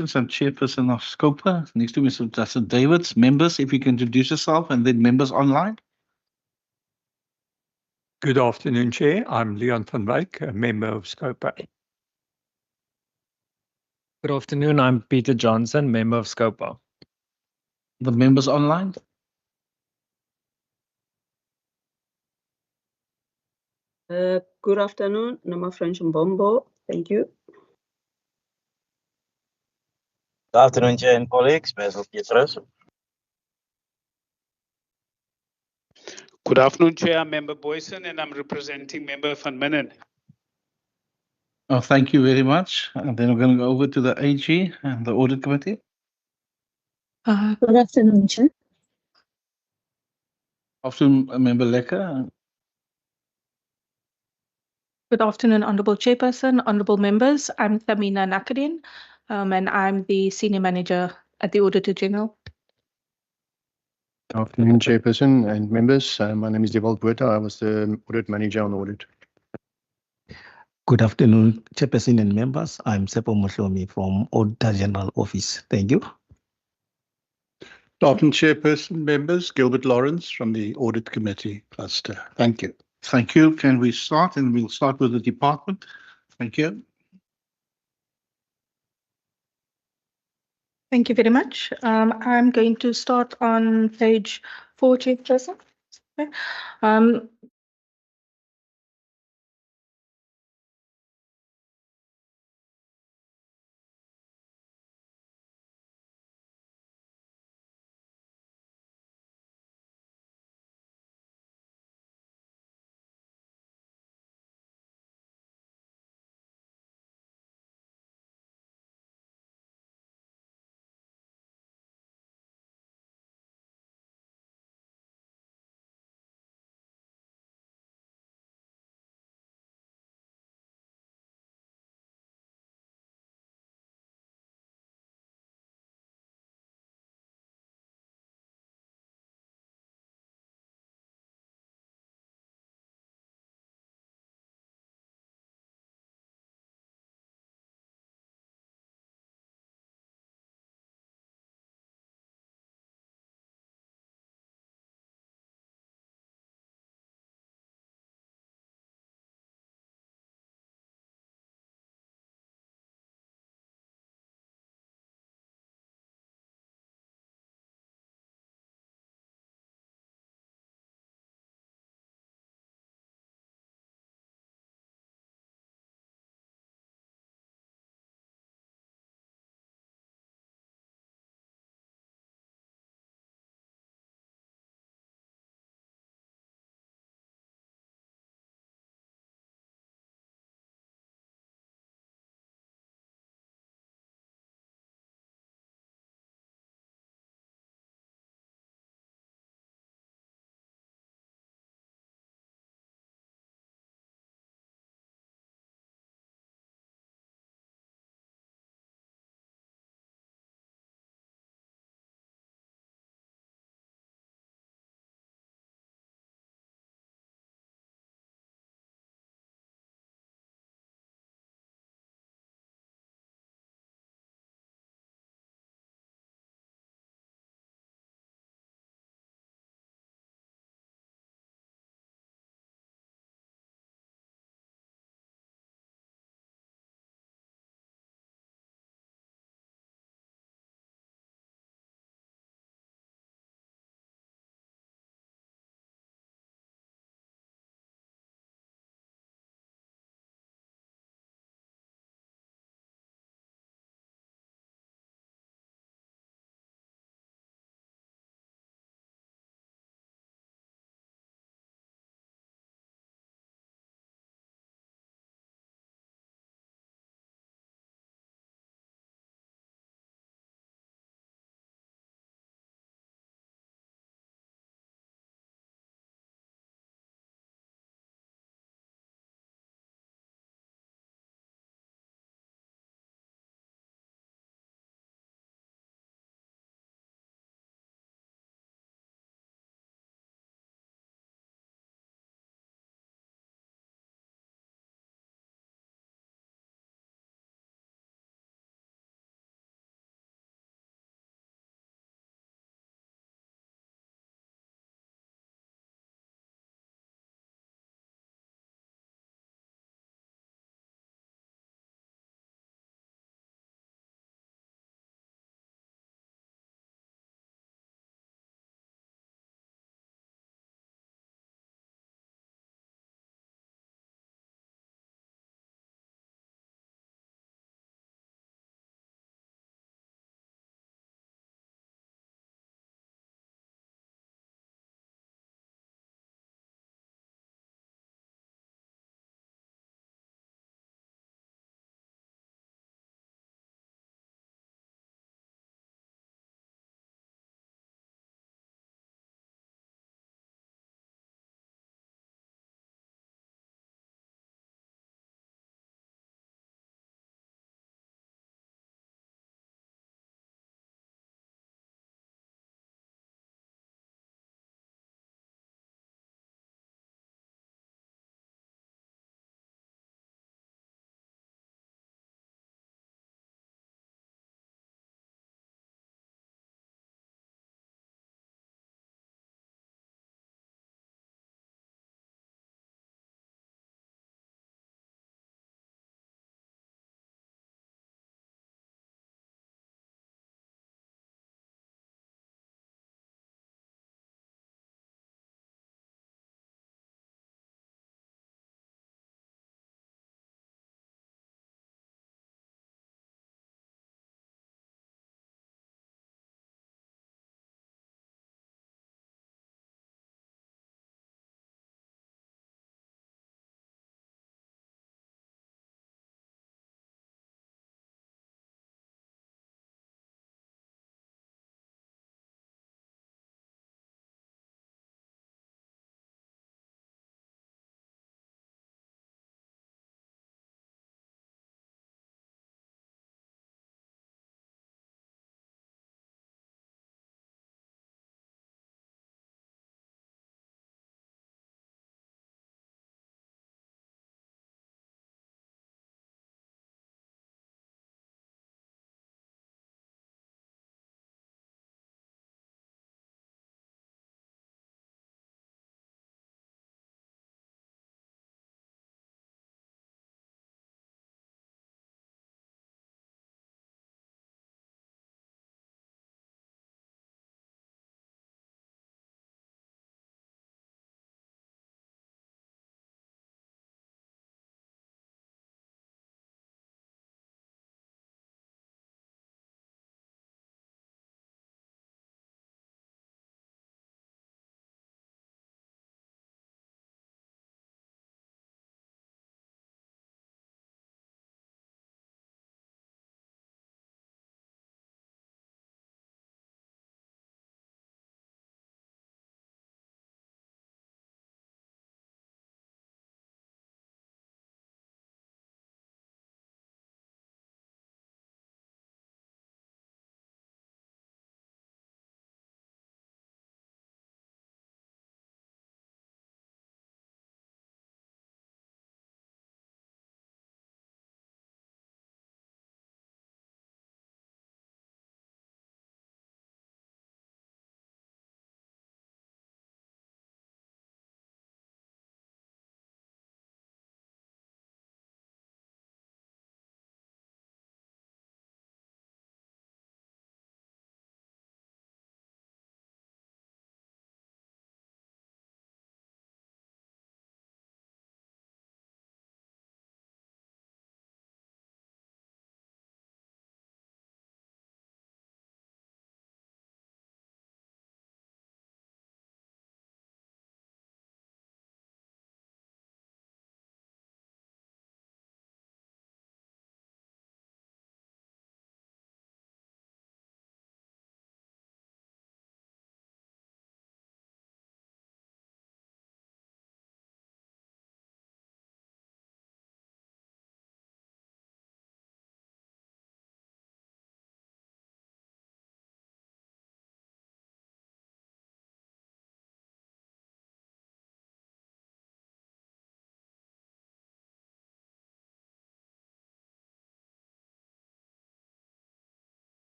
Congratulations, I'm Chairperson of Scopa. Next to Mr. Justin Davids. Members, if you can introduce yourself, and then members online. Good afternoon, Chair. I'm Leon van Wyk, a member of Scopa. Good afternoon. I'm Peter Johnson, member of Scopa. The members online. Good afternoon, Nama French Mbombo. Thank you. Good afternoon, Chair and colleagues. Basil Pietros. Good afternoon, Chair. I'm Member Boyson, and I'm representing Member Van Minnen. Oh, thank you very much. And then we're going to go over to the AG and the Audit Committee. Good afternoon, Chair. Afternoon, Member Lecker. Good afternoon, Honourable Chairperson, Honourable Members. I'm Thamina Nakadin, and I'm the Senior Manager at the Auditor General. Good afternoon, Chairperson and members. My name is Dewald Botha. I was the Audit Manager on audit. Good afternoon, Chairperson and members. I'm Sepo Moslomi from Auditor General Office. Thank you. Good afternoon, Chairperson, members. Gilbert Lawrence from the Audit Committee Cluster. Thank you. Thank you. Can we start? And we'll start with the department. Thank you. Thank you very much. I'm going to start on page 4, Chairperson. Okay.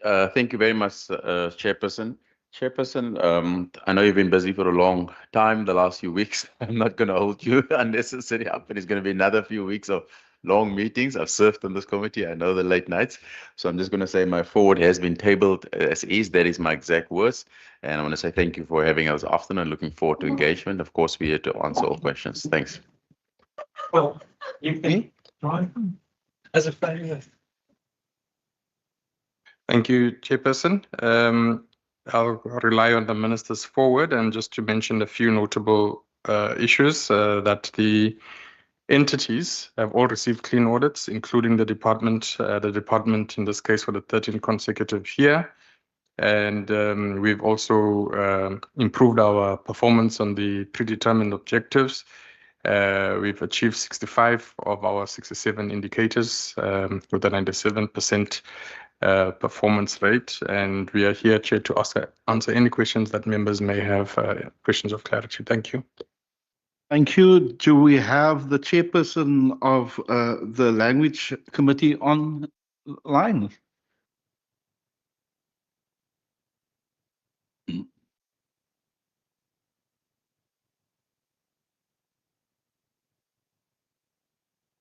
Thank you very much, Chairperson. Chairperson, I know you've been busy for a long time the last few weeks. I'm not going to hold you unnecessary up. It's going to be another few weeks of long meetings. I've served on this committee. I know the late nights. So I'm just going to say my forward has been tabled as is. That is my exact words. And I want to say thank you for having us often and looking forward to engagement. Of course, we're here to answer all questions. Thanks. Well, you can drive as a favor. Thank you, Chairperson. I'll rely on the minister's forward and just to mention a few notable issues that the entities have all received clean audits, including the department in this case for the 13th consecutive year. And we've also improved our performance on the predetermined objectives. We've achieved 65 of our 67 indicators with a 97% performance rate. And we are here, Chair, to answer any questions that members may have, questions of clarity. Thank you. Thank you. Do we have the chairperson of the Language Committee online?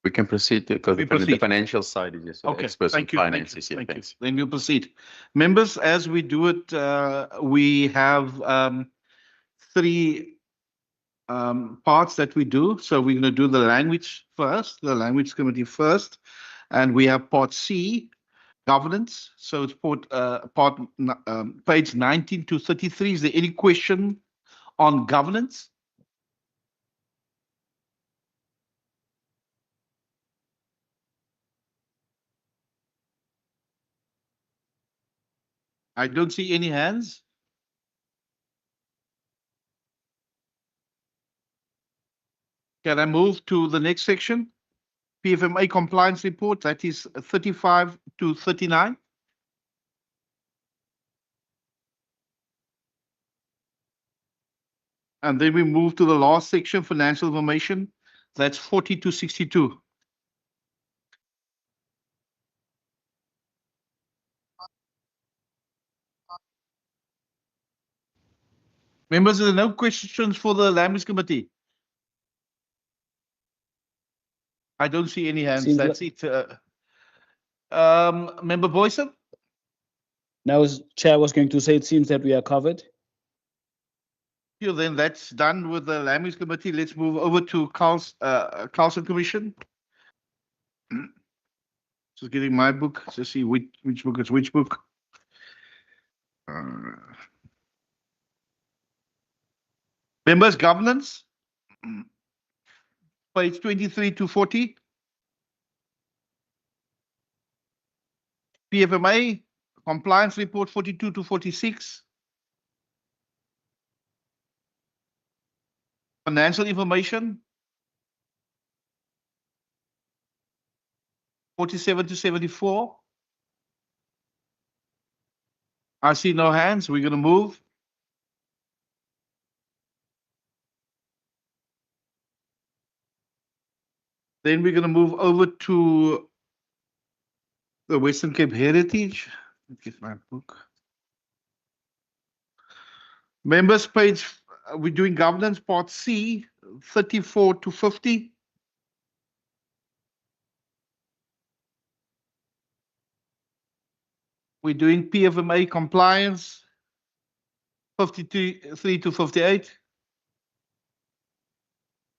We can proceed because We the proceed. financial side is just Okay, experts in thank you. finance Thank you. is here. Thank you. Thanks. Then we'll proceed. Members, as we do it, we have three parts that we do. So we're going to do the language first, the Language Committee first, and we have part C, governance. So it's page 19 to 33. Is there any question on governance? I don't see any hands. Can I move to the next section? PFMA compliance report, that is 35 to 39. And then we move to the last section, financial information, that's 40 to 62. Members, there are no questions for the Language Committee. I don't see any hands. That's it. Member Boyson? Now, as Chair was going to say, it sees that we are covered. Then that's done with the Language Committee. Let's move over to Council Commission. Just getting my book to see which book is which book. Members, governance, page 23 to 40. PFMA, compliance report 42 to 46. Financial information, 47 to 74. I see no hands. We're going to move. Then we're going to move over to the Western Cape Heritage. Let's get my book. Members page, we're doing governance part C, 34 to 50. We're doing PFMA compliance, 53 to 58.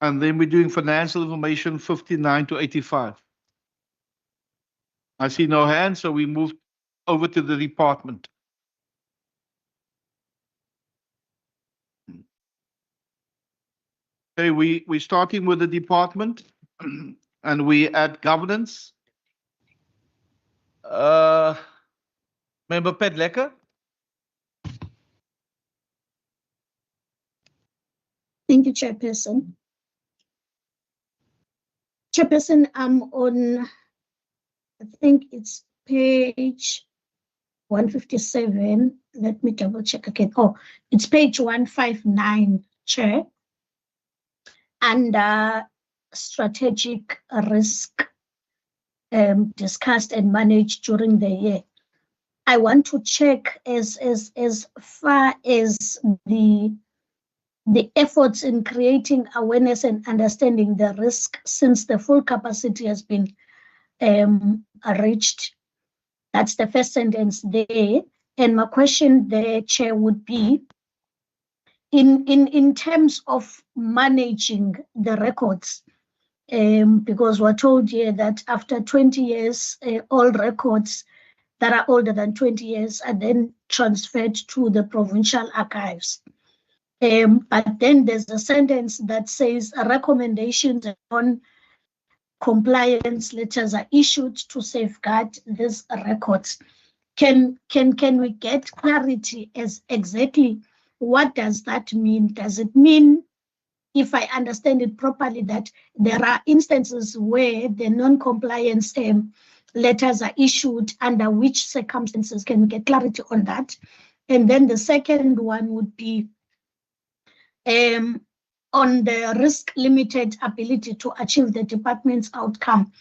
And then we're doing financial information, 59 to 85. I see no hands, so we move over to the department. Okay, we're starting with the department and we add governance. Member Pat Lekker. Thank you, Chairperson. Chairperson, I'm on, I think it's page 157. Let me double check again. Oh, it's page 159, Chair. And strategic risk discussed and managed during the year. I want to check as far as the efforts in creating awareness and understanding the risk since the full capacity has been reached. That's the first sentence there. And my question there, Chair, would be, in terms of managing the records, because we're told here that after 20 years, all records that are older than 20 years are then transferred to the provincial archives. But then there's a sentence that says recommendations on compliance letters are issued to safeguard these records. Can we get clarity as exactly what does that mean? Does it mean, if I understand it properly, that there are instances where the non-compliance letters are issued, under which circumstances? Can we get clarity on that? And then the second one would be on the risk limited ability to achieve the department's outcome.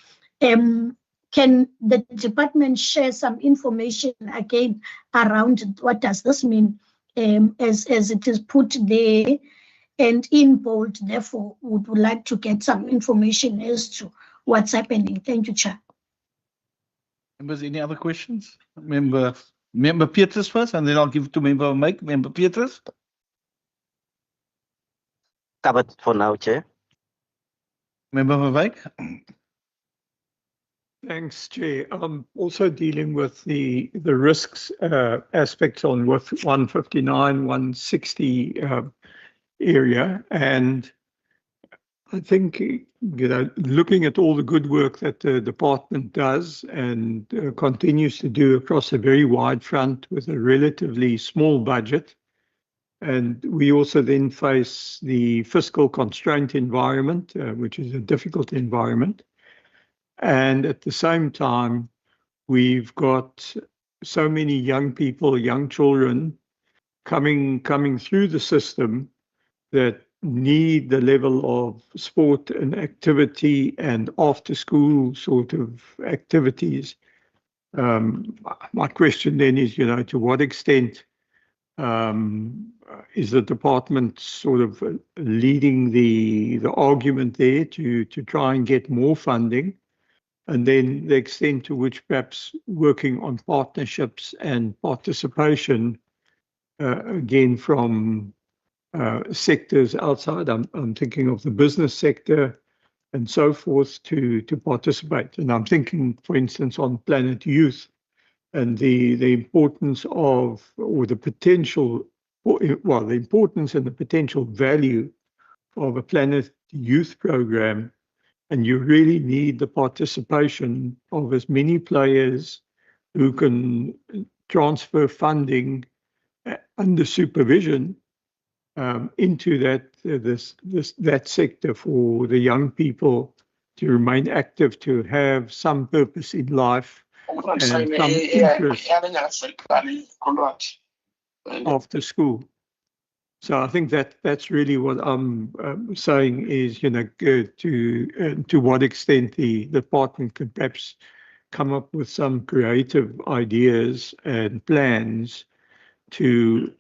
Can the department share some information again around what does this mean, as it is put there and in bold? Therefore, would like to get some information as to what's happening. Thank you, Chair. Members, any other questions? Member Petrus first, and then I'll give it to Member Mike. Member Petrus. Covered for now, Chair. Member Vivek. Thanks, Chair. I'm also dealing with the risks aspects on with 159, 160 area, and I think, looking at all the good work that the department does and continues to do across a very wide front with a relatively small budget, and we also then face the fiscal constraint environment, which is a difficult environment. And at the same time, we've got so many young people, young children coming through the system that need the level of sport and activity and after school sort of activities. My question then is, to what extent is the department sort of leading the argument there to try and get more funding? And then the extent to which perhaps working on partnerships and participation, again, from sectors outside, I'm thinking of the business sector and so forth, to participate. And I'm thinking, for instance, on Planet Youth and the importance of, or the potential, well, the importance and the potential value of a Planet Youth program. And you really need the participation of as many players who can transfer funding under supervision into that sector for the young people to remain active, to have some purpose in life and some interest after school. So I think that's really what I'm saying is, to what extent the department could perhaps come up with some creative ideas and plans to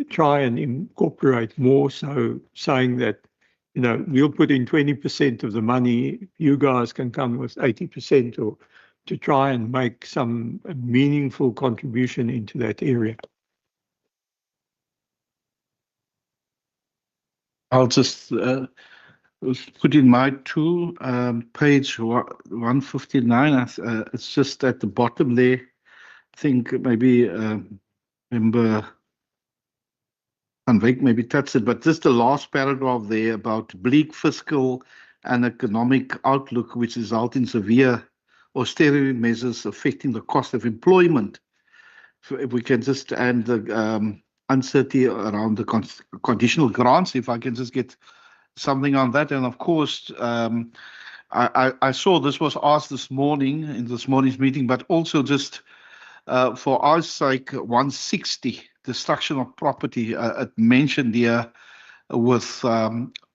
try and incorporate more. So saying that, we'll put in 20% of the money, you guys can come with 80%, or to try and make some meaningful contribution into that area. I'll just put in my two, page 159. It's just at the bottom there. I think maybe Member Van Wyk maybe touched it, but just the last paragraph there about bleak fiscal and economic outlook, which result in severe austerity measures affecting the cost of employment. So if we can just add the uncertainty around the conditional grants, if I can just get something on that. And of course, I saw this was asked this morning in this morning's meeting, but also just for our sake, 160, destruction of property, it mentioned here with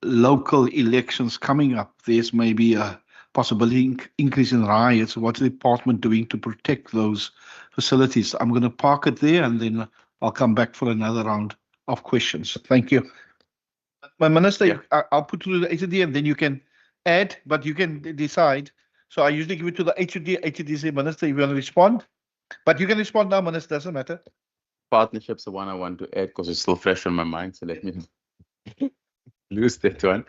local elections coming up, there's maybe a possibility increase in riots. What's the department doing to protect those facilities? I'm going to park it there and then I'll come back for another round of questions. Thank you. My Minister, I'll put to the HOD and then you can add, but you can decide. So I usually give it to the HOD say, Minister, if you want to respond. But you can respond now, Minister, doesn't matter. Partnership's the one I want to add because it's still fresh on my mind, so let me lose that one.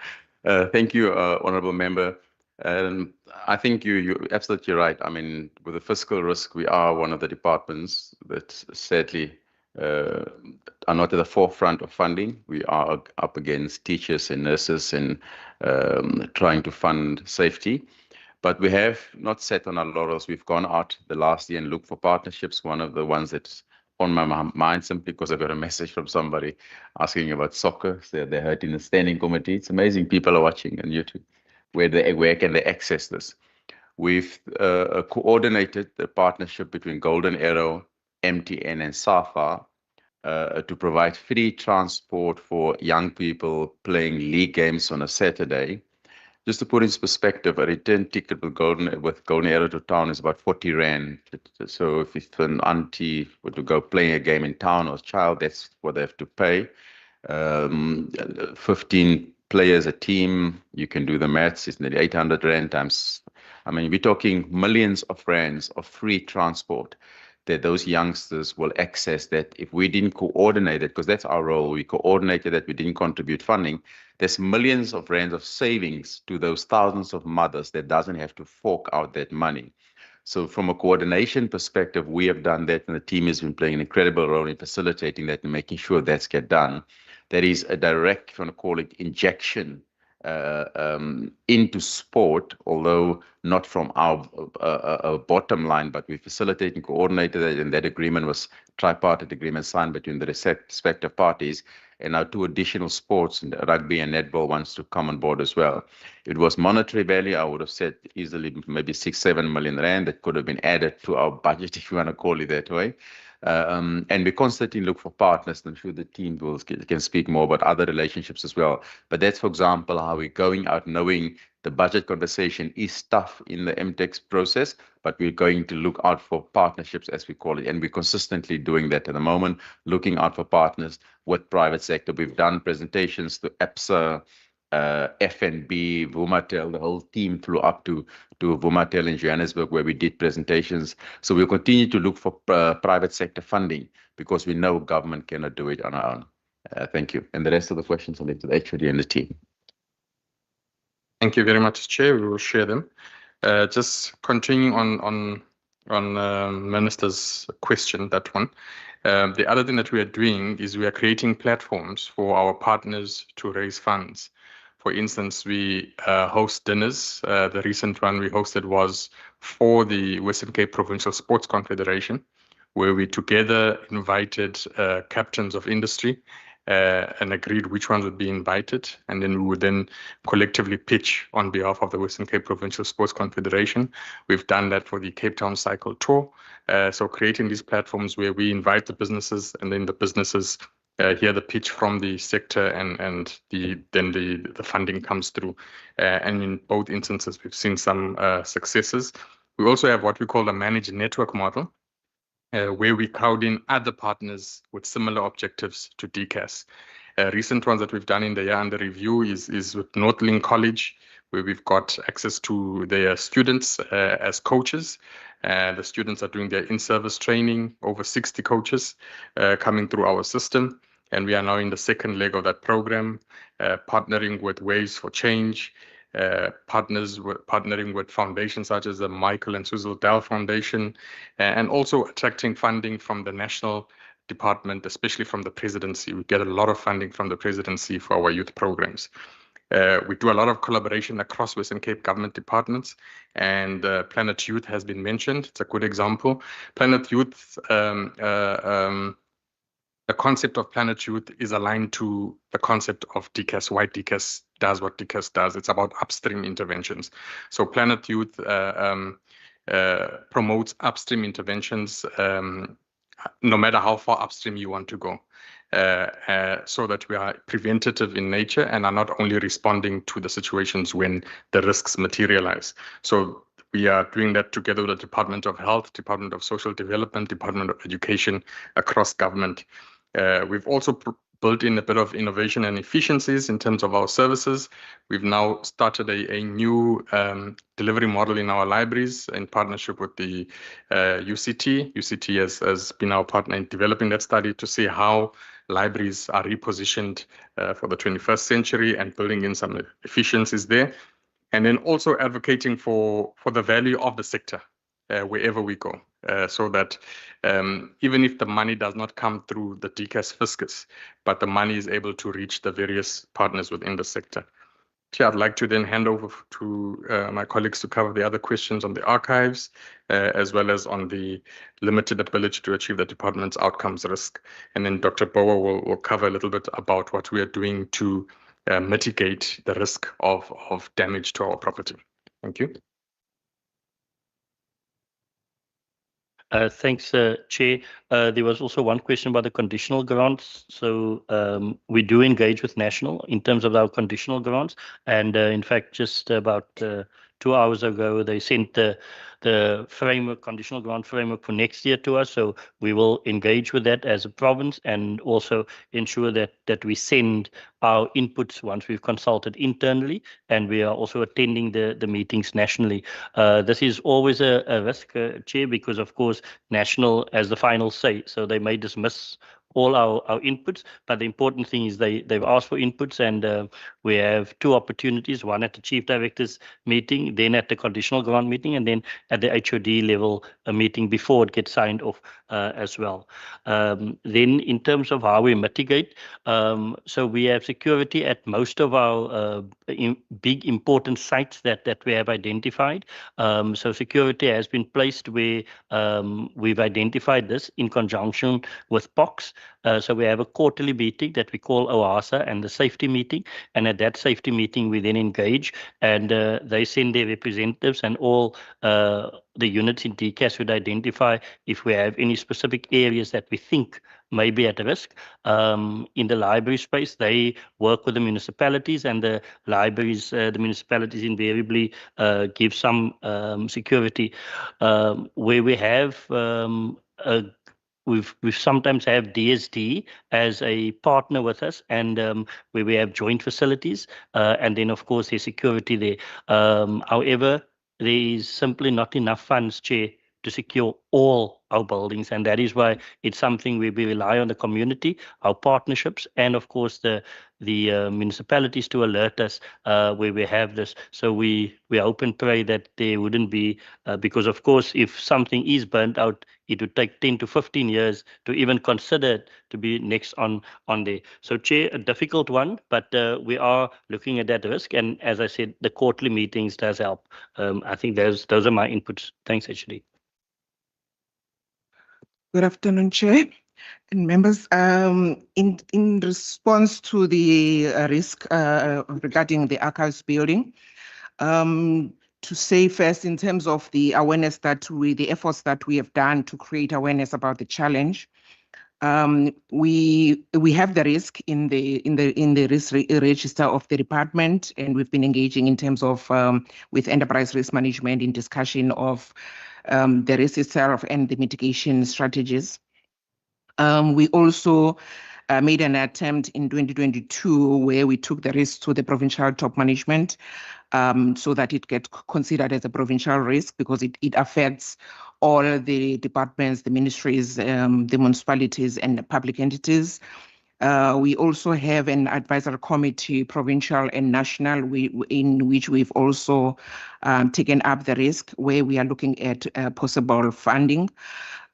Thank you, Honourable Member. I think you're absolutely right. I mean, with the fiscal risk, we are one of the departments that sadly are not at the forefront of funding. We are up against teachers and nurses and trying to fund safety. But we have not sat on our laurels. We've gone out the last year and looked for partnerships. One of the ones that's on my mind simply because I got a message from somebody asking about soccer. So they heard in the standing committee. It's amazing people are watching on YouTube. Where can they access this? We've coordinated the partnership between Golden Arrow, MTN, and SAFA to provide free transport for young people playing league games on a Saturday. Just to put into perspective, a return ticket with Golden Arrow to town is about 40 Rand. So if an auntie were to go play a game in town or a child, that's what they have to pay. 15 players a team, you can do the maths, it's nearly 800 Rand times. I mean, we're talking millions of rands of free transport that those youngsters will access that if we didn't coordinate it, because that's our role, we coordinated that, we didn't contribute funding, there's millions of rands of savings to those thousands of mothers that doesn't have to fork out that money. So from a coordination perspective, we have done that, and the team has been playing an incredible role in facilitating that and making sure that's get done. That is a direct, if you want to call it, injection into sport, although not from our bottom line, but we facilitated and coordinated it, and that agreement was tripartite agreement signed between the respective parties. And our two additional sports, rugby and netball, wants to come on board as well. It was monetary value, I would have said easily maybe 6-7 million Rand that could have been added to our budget, if you want to call it that way. And we constantly look for partners. I'm sure the team can speak more about other relationships as well. But that's, for example, how we're going out knowing the budget conversation is tough in the MTEX process, but we're going to look out for partnerships, as we call it. And we're consistently doing that at the moment, looking out for partners with private sector. We've done presentations to APSA, FNB, Vumatel, the whole team flew up to Vumatel in Johannesburg where we did presentations. So we'll continue to look for private sector funding because we know government cannot do it on our own. Thank you. And the rest of the questions I'll leave to the HOD and the team. Thank you very much, Chair. We will share them. Just continuing on Minister's question, that one. The other thing that we are doing is we are creating platforms for our partners to raise funds. For instance, we host dinners. The recent one we hosted was for the Western Cape Provincial Sports Confederation, where we together invited captains of industry and agreed which ones would be invited. And then we would then collectively pitch on behalf of the Western Cape Provincial Sports Confederation. We've done that for the Cape Town Cycle Tour. So creating these platforms where we invite the businesses and then the businesses hear the pitch from the sector and then the funding comes through. And in both instances, we've seen some successes. We also have what we call a managed network model, where we crowd in other partners with similar objectives to DCAS. Recent ones that we've done in the year under review is with Northlink College, where we've got access to their students as coaches. The students are doing their in-service training, over 60 coaches coming through our system. And we are now in the second leg of that program, partnering with Waves for Change, partnering with foundations such as the Michael and Suzel Dell Foundation, and also attracting funding from the national department, especially from the presidency. We get a lot of funding from the presidency for our youth programs. We do a lot of collaboration across Western Cape government departments, and Planet Youth has been mentioned. It's a good example. Planet Youth, the concept of Planet Youth is aligned to the concept of DCAS, why DCAS does what DCAS does. It's about upstream interventions. So Planet Youth promotes upstream interventions no matter how far upstream you want to go. so that we are preventative in nature and are not only responding to the situations when the risks materialize. So we are doing that together with the Department of Health, Department of Social Development, Department of Education across government. We've also built in a bit of innovation and efficiencies in terms of our services. We've now started a new delivery model in our libraries in partnership with the UCT. UCT has been our partner in developing that study to see how libraries are repositioned for the 21st century and building in some efficiencies there. And then also advocating for the value of the sector wherever we go, so that even if the money does not come through the DCAS fiscus, but the money is able to reach the various partners within the sector. Chair, I'd like to then hand over to my colleagues to cover the other questions on the archives, as well as on the limited ability to achieve the department's outcomes risk. And then Dr. Bower will cover a little bit about what we are doing to mitigate the risk of damage to our property. Thank you. Thanks, Chair. There was also one question about the conditional grants. So we do engage with National in terms of our conditional grants. And in fact, just about 2 hours ago, they sent the framework, conditional grant framework for next year to us. So we will engage with that as a province and also ensure that we send our inputs once we've consulted internally, and we are also attending the meetings nationally. This is always a risk, Chair, because of course National has the final say, so they may dismiss all our inputs, but the important thing is they've asked for inputs, and we have two opportunities, one at the Chief Directors meeting, then at the conditional grant meeting, and then at the HOD level a meeting before it gets signed off as well. Then in terms of how we mitigate, so we have security at most of our big important sites that we have identified. So security has been placed where we've identified this in conjunction with POX. So we have a quarterly meeting that we call OASA and the safety meeting. And at that safety meeting, we then engage and they send their representatives, and all the units in DCAS would identify if we have any specific areas that we think may be at risk. In the library space, they work with the municipalities, and the libraries, the municipalities invariably give some security. Where we have we've sometimes have DSD as a partner with us, and where we have joint facilities, and then of course there's security there. However, there is simply not enough funds, Chair, to secure all our buildings, and that is why it's something where we rely on the community, our partnerships, and of course the municipalities to alert us where we have this. So we hope and pray that there wouldn't be, because of course if something is burnt out, it would take 10 to 15 years to even consider it to be next on there. So Chair, a difficult one, but we are looking at that risk, and as I said, the quarterly meetings does help. I think those are my inputs. Thanks, actually. Good afternoon, Chair and members. In response to the risk regarding the archives building, to say first in terms of the awareness the efforts that we have done to create awareness about the challenge, we have the risk in the risk register of the department, and we've been engaging in terms of with enterprise risk management in discussion of the risk itself and the mitigation strategies. We also made an attempt in 2022 where we took the risk to the provincial top management so that it gets considered as a provincial risk, because it affects all the departments, the ministries, the municipalities and the public entities. We also have an advisory committee, provincial and national, in which we've also taken up the risk, where we are looking at possible funding.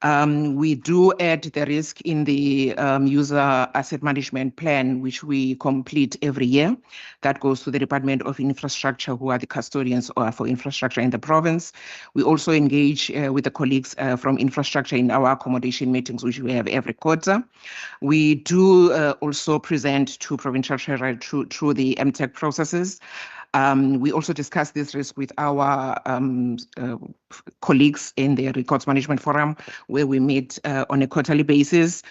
We do add the risk in the user asset management plan, which we complete every year. That goes to the Department of Infrastructure, who are the custodians for infrastructure in the province. We also engage with the colleagues from infrastructure in our accommodation meetings, which we have every quarter. We do also present to provincial treasury through the MTech processes. We also discuss this risk with our colleagues in the Records Management Forum, where we meet on a quarterly basis.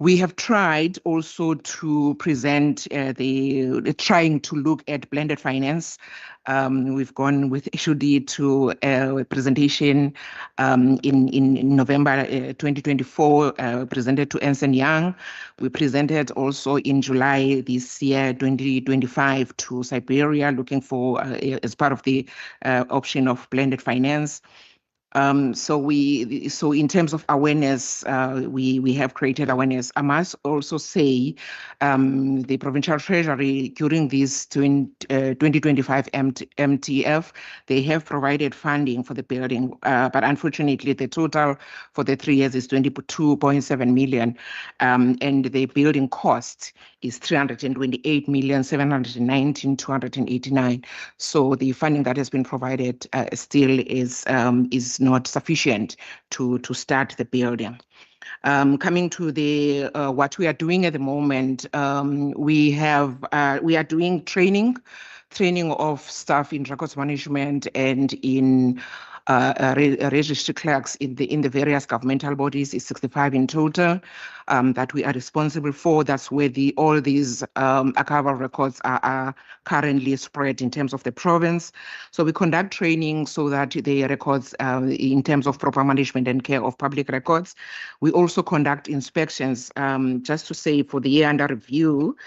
We have tried also to present trying to look at blended finance. We've gone with HOD to a presentation in November 2024, presented to Ernst & Young. We presented also in July this year, 2025, to Siberia, looking for, as part of the option of blended finance. So in terms of awareness, we have created awareness. I must also say, the Provincial Treasury during this 2025 MTF, they have provided funding for the building, but unfortunately the total for the 3 years is 22.7 million, and the building cost is 328,719,289. So the funding that has been provided still is not sufficient to start the building. Coming to the what we are doing at the moment, we are doing training of staff in records management and in registry clerks in the various governmental bodies. Is 65 in total that we are responsible for. That's where all these archival records are currently spread in terms of the province. So we conduct training so that the records in terms of proper management and care of public records. We also conduct inspections. Just to say, for the year under review,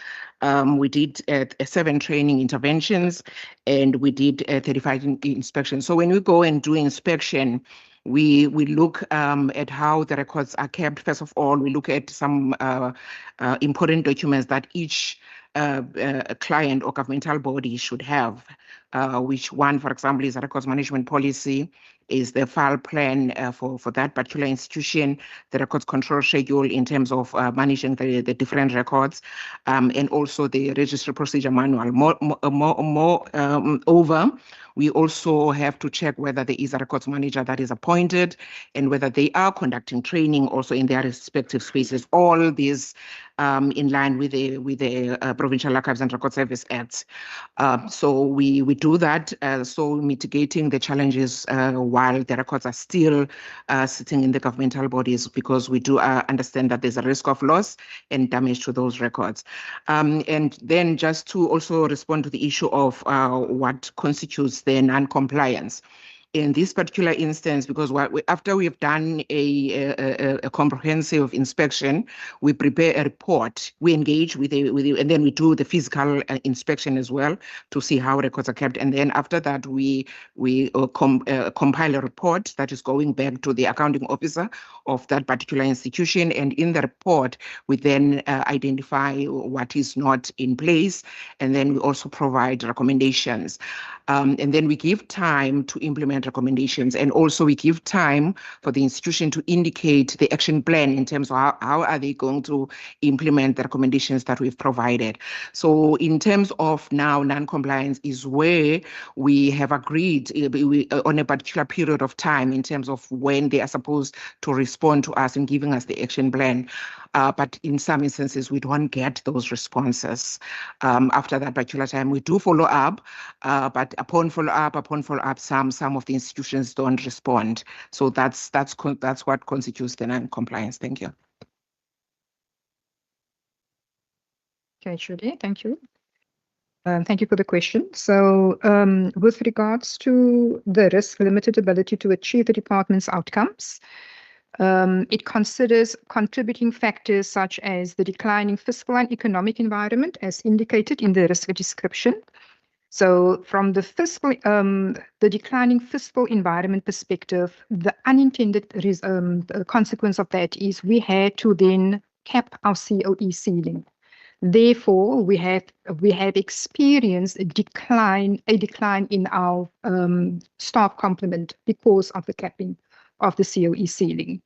we did 7 training interventions and we did 35 inspections. So when we go and do inspection, we look at how the records are kept. First of all, we look at some important documents that each client or governmental body should have, which one, for example, is a records management policy, is the file plan for that particular institution, the records control schedule in terms of managing the different records, and also the registry procedure manual. Moreover, we also have to check whether there is a records manager that is appointed and whether they are conducting training also in their respective spaces. All these in line with the Provincial Archives and Record Service Act. So we do that, so mitigating the challenges while the records are still sitting in the governmental bodies, because we do understand that there's a risk of loss and damage to those records. And then just to also respond to the issue of what constitutes the non-compliance. In this particular instance, because after we've done a comprehensive inspection, we prepare a report. We engage with and then we do the physical inspection as well to see how records are kept. And then after that, we compile a report that is going back to the accounting officer of that particular institution. And in the report, we then identify what is not in place, and then we also provide recommendations. And then we give time to implement recommendations, and also we give time for the institution to indicate the action plan in terms of how are they going to implement the recommendations that we've provided. So in terms of now non-compliance is where we have agreed on a particular period of time in terms of when they are supposed to respond to us and giving us the action plan. But in some instances, we don't get those responses after that particular time. We do follow up, but upon follow up, some of the institutions don't respond. So that's what constitutes the non-compliance. Thank you. Okay, Julie, thank you. Thank you for the question. So with regards to the risk limited ability to achieve the department's outcomes, it considers contributing factors such as the declining fiscal and economic environment as indicated in the risk description. So from the declining fiscal environment perspective, the unintended consequence of that is we had to then cap our COE ceiling. Therefore, we have experienced a decline in our staff complement because of the capping of the COE ceiling.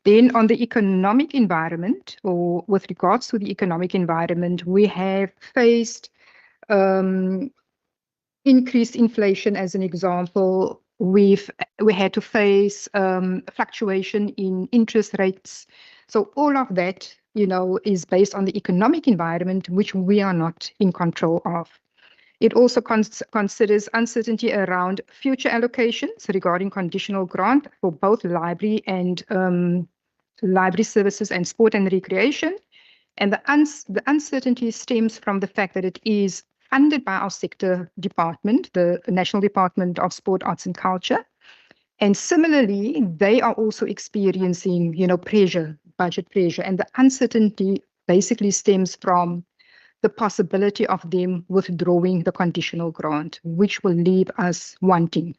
Then on the economic environment, or with regards to the economic environment, we have faced increased inflation as an example. We had to face fluctuation in interest rates. So all of that, is based on the economic environment, which we are not in control of. It also considers uncertainty around future allocations regarding conditional grant for both library and library services and sport and recreation, And the uncertainty stems from the fact that it is funded by our sector department, the National Department of Sport, Arts and Culture. And similarly, they are also experiencing, pressure, budget pressure, and the uncertainty basically stems from the possibility of them withdrawing the conditional grant, which will leave us wanting,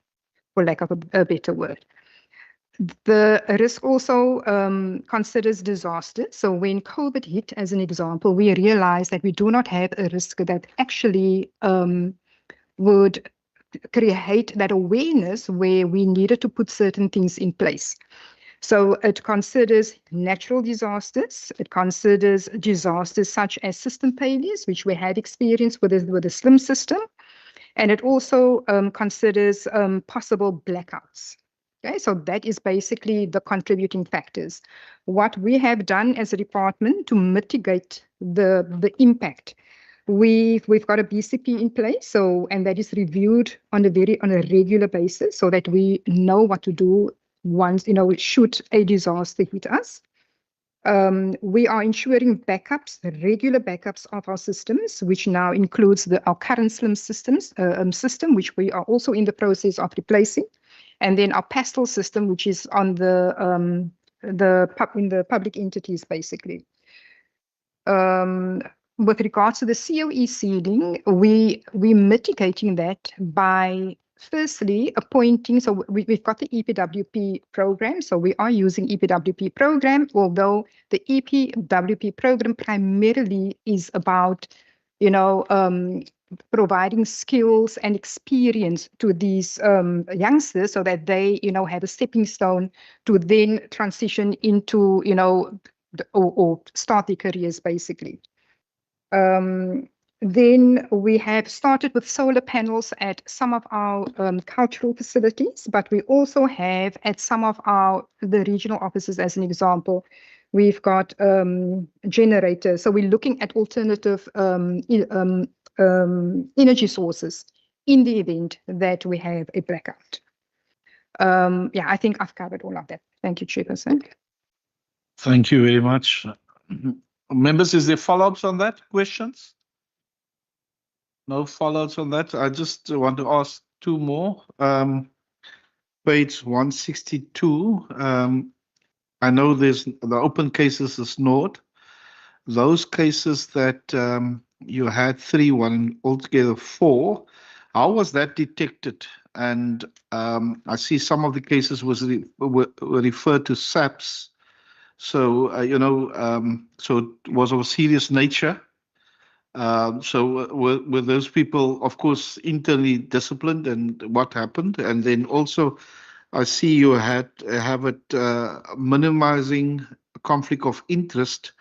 for lack of a better word. The risk also considers disaster. So when COVID hit, as an example, we realized that we do not have a risk that actually would create that awareness where we needed to put certain things in place. So it considers natural disasters. It considers disasters such as system failures, which we had experienced with the SLIM system. And it also considers possible blackouts. Okay, so that is basically the contributing factors. What we have done as a department to mitigate the impact, we've got a BCP in place, and that is reviewed on a regular basis so that we know what to do once, should a disaster hit us. We are ensuring backups, regular backups of our systems, which now includes our current SLIM system, which we are also in the process of replacing, and then our PASTEL system, which is on in the public entities, basically. With regards to the COE ceiling, we're mitigating that by firstly appointing, so we've got the EPWP program, so we are using EPWP program, although the EPWP program primarily is about, providing skills and experience to these youngsters so that they, have a stepping stone to then transition into, or start their careers, basically. Then we have started with solar panels at some of our cultural facilities, but we also have at some of the regional offices, as an example, we've got generators. So we're looking at alternative energy sources in the event that we have a blackout. Yeah, I think I've covered all of that. Thank you, Chairperson. Thank you very much. Members, is there follow-ups on that? Questions? No follow-ups on that. I just want to ask two more. Page 162. I know there's the open cases is ignored. Those cases that you had 3, 1, altogether 4. How was that detected? And I see some of the cases were referred to SAPs. So, so it was of a serious nature. So were those people, of course, internally disciplined, and what happened? And then also, I see you have it minimizing conflict of interest.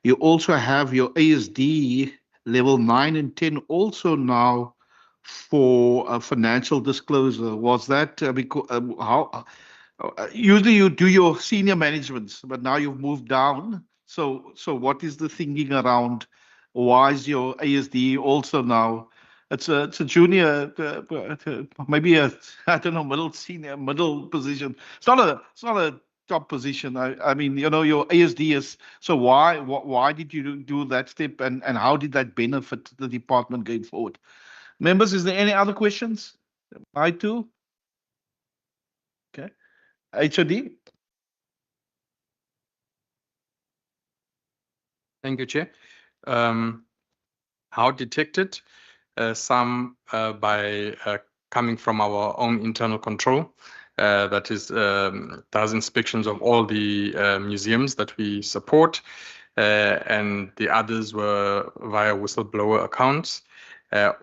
You also have your ASD level 9 and 10 also now for financial disclosure. Was that because how? Usually you do your senior managements, but now you've moved down. So what is the thinking around why is your ASD also now? It's a junior, maybe I don't know, middle position. It's not a top position. I mean, your ASD is, so why did you do that step, and how did that benefit the department going forward? Members, is there any other questions? I too. Okay. HOD. Thank you, Chair. How detected? Some by coming from our own internal control, that is, does inspections of all the museums that we support, and the others were via whistleblower accounts.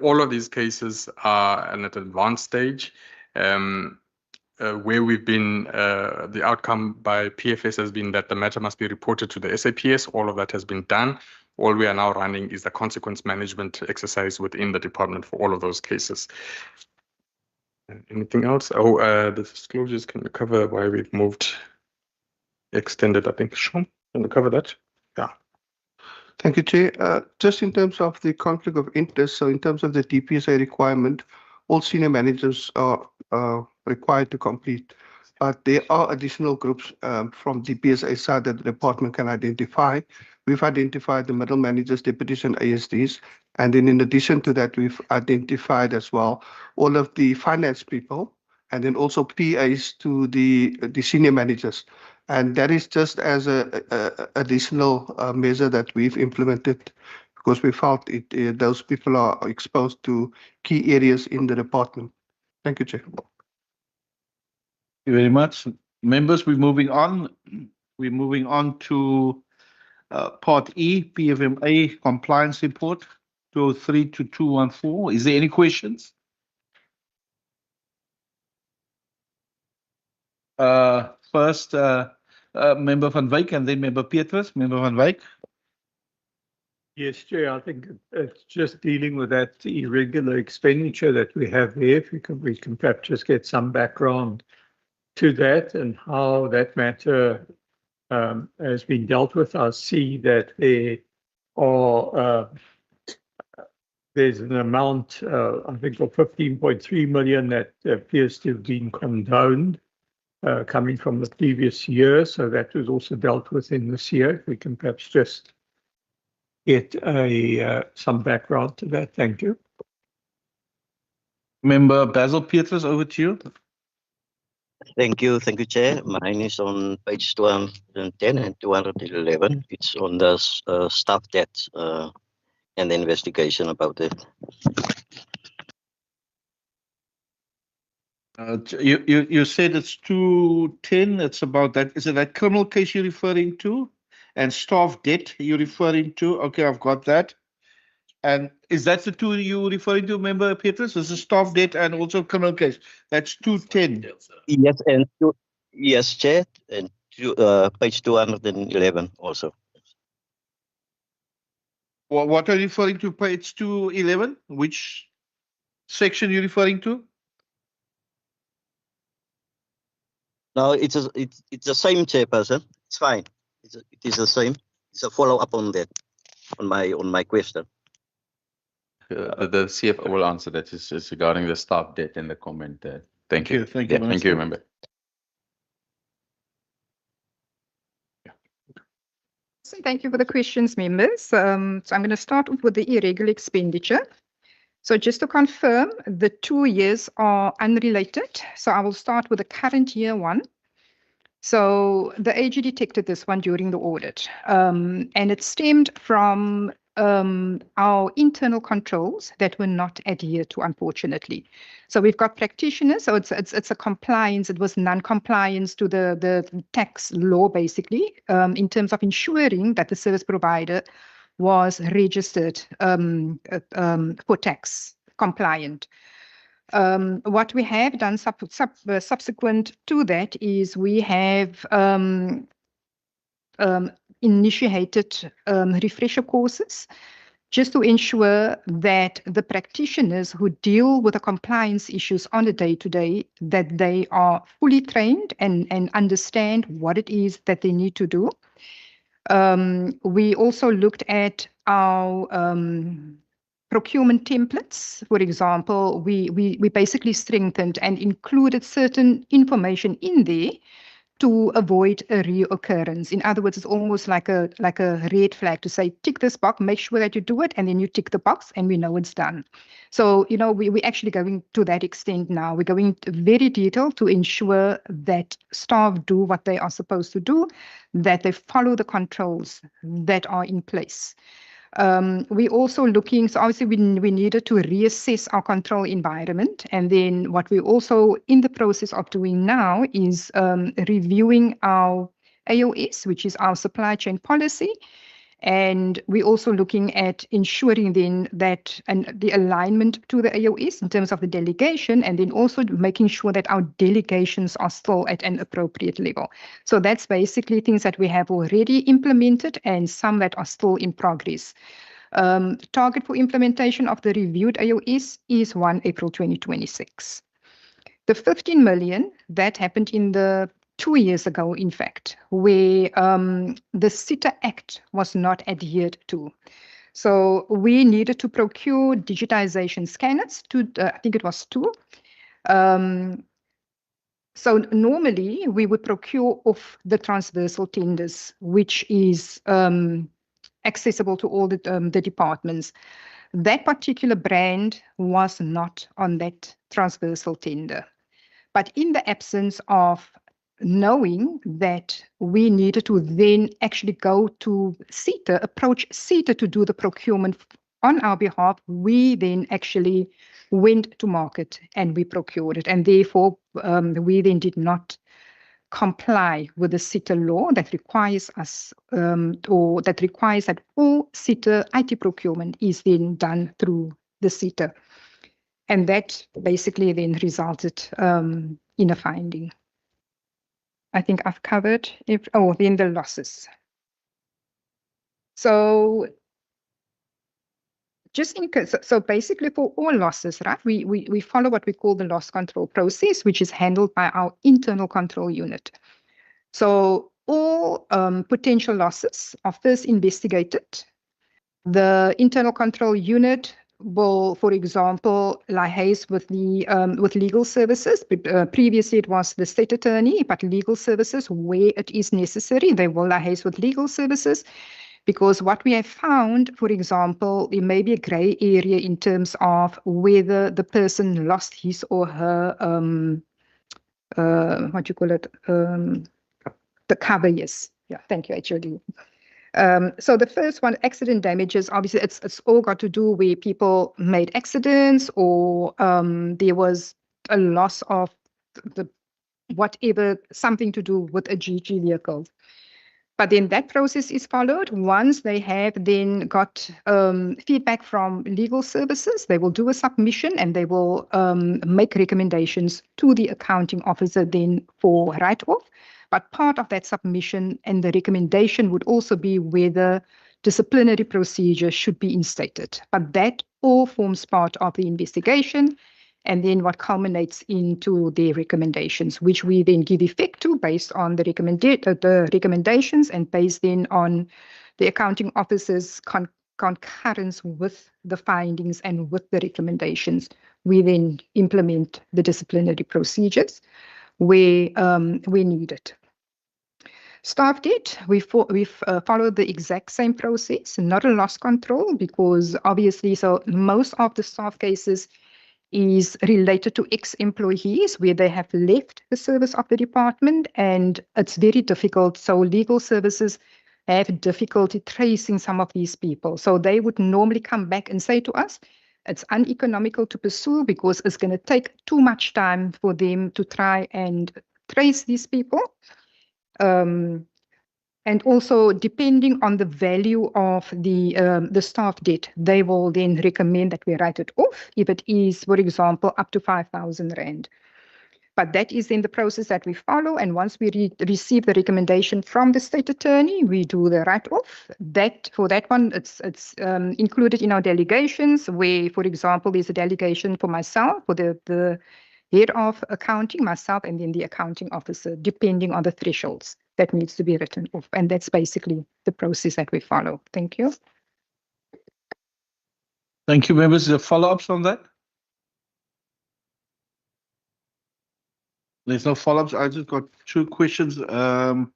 All of these cases are at an advanced stage. Where we've been, the outcome by PFS has been that the matter must be reported to the SAPS. All of that has been done. All we are now running is the consequence management exercise within the department for all of those cases. Anything else? Oh, the disclosures can cover why we've moved, extended, I think. Sean, can you cover that? Yeah. Thank you, Chair. Just in terms of the conflict of interest, so in terms of the DPSA requirement, all senior managers are required to complete. But there are additional groups from DPSA side that the department can identify, we've identified the middle managers, deputies, and ASDs. And then in addition to that, we've identified as well all of the finance people, and then also PAs to the senior managers. And that is just as a additional measure that we've implemented because we felt those people are exposed to key areas in the department. Thank you, Chair. Thank you very much. Members, we're moving on. We're moving on to Part E, PFMA Compliance Report, 203 to 214. Is there any questions? First, Member Van Wyk and then Member Petrus. Member Van Wyk. Yes, Chair, I think it's just dealing with that irregular expenditure that we have there. If we can perhaps just get some background to that and how that matter has been dealt with. I see that there are there's an amount, I think, of 15.3 million that appears to have been condoned coming from the previous year. So that was also dealt with in this year. If we can perhaps just get some background to that. Thank you. Member Basil Petrus, over to you. Thank you, Chair. Mine is on page 210 and 211. It's on the staff debt and the investigation about it. You said it's 210. It's about that. Is it that criminal case you're referring to? And staff debt you're referring to? Okay, I've got that. And is that the two you're referring to, Member Petrus? This is staff debt and also criminal case. That's 210. Yes, yes, Chair, and page 211 also. What are you referring to? Page 211? Which section are you referring to? No, it's the same, Chairperson. It's fine. It is the same. It's a follow up on that, on my question. The CFO will answer that. It's regarding the staff debt and the comment there. Thank you. Thank you, Thank you, Member. So thank you for the questions, members. So I'm going to start off with the irregular expenditure. So just to confirm, the 2 years are unrelated. So I will start with the current year one. So the AG detected this one during the audit, and it stemmed from our internal controls that were not adhered to, unfortunately. So we've got practitioners, so it's a compliance, it was non-compliance to the tax law, basically, in terms of ensuring that the service provider was registered for tax compliant. What we have done subsequent to that is we have initiated refresher courses just to ensure that the practitioners who deal with the compliance issues on a day-to-day, that they are fully trained and understand what it is that they need to do. We also looked at our procurement templates. For example, we basically strengthened and included certain information in there to avoid a reoccurrence. In other words, it's almost like a red flag to say, tick this box, make sure that you do it, and then you tick the box and we know it's done. So, we're actually going to that extent now. We're going very detailed to ensure that staff do what they are supposed to do, that they follow the controls that are in place. We also looking, so obviously we needed to reassess our control environment. And then what we're also in the process of doing now is reviewing our AOS, which is our supply chain policy. And we're also looking at ensuring then that the alignment to the AOS in terms of the delegation, and then also making sure that our delegations are still at an appropriate level. So that's basically things that we have already implemented and some that are still in progress. Target for implementation of the reviewed AOS is 1 April 2026. The 15 million that happened in the 2 years ago, in fact, where the CETA Act was not adhered to. So we needed to procure digitization scanners to, I think it was 2. So normally we would procure off the transversal tenders, which is accessible to all the departments. That particular brand was not on that transversal tender. But in the absence of knowing that we needed to then actually go to CETA, approach CETA to do the procurement on our behalf, we then actually went to market and we procured it. And therefore, we then did not comply with the CETA law that requires us, or that requires that all CETA IT procurement is then done through the CETA. And that basically then resulted in a finding. I think I've covered then the losses. So just in case, so basically for all losses, right, we follow what we call the loss control process, which is handled by our internal control unit. So all potential losses are first investigated. The internal control unit will, for example, liaise with the with legal services. Previously, it was the state attorney, but legal services, where it is necessary, they will liaise with legal services. Because what we have found, for example, there may be a grey area in terms of whether the person lost his or her what do you call it? The cover, yes. Yeah, thank you, actually. So the first one, accident damages, obviously it's all got to do where people made accidents or there was a loss of the whatever, something to do with a GG vehicle. But then that process is followed. Once they have then got feedback from legal services, they will do a submission and they will make recommendations to the accounting officer then for write-off. But part of that submission and the recommendation would also be whether disciplinary procedure should be instated. But that all forms part of the investigation and then what culminates into their recommendations, which we then give effect to based on the recommendations and based then on the accounting officer's concurrence with the findings and with the recommendations. We then implement the disciplinary procedures where needed. Staff debt, we've followed the exact same process, not a loss control, because obviously, so most of the staff cases is related to ex-employees where they have left the service of the department, and it's very difficult. So legal services have difficulty tracing some of these people. So they would normally come back and say to us, it's uneconomical to pursue because it's going to take too much time for them to try and trace these people. And also, depending on the value of the staff debt, they will then recommend that we write it off if it is, for example, up to 5,000 Rand. But that is in the process that we follow. And once we receive the recommendation from the state attorney, we do the write-off. That for that one, it's included in our delegations where, for example, there's a delegation for myself, for the head of accounting, myself, and then the accounting officer, depending on the thresholds that needs to be written off. And that's basically the process that we follow. Thank you. Thank you, members. Is there follow-ups on that? There's no follow-ups. I just got two questions.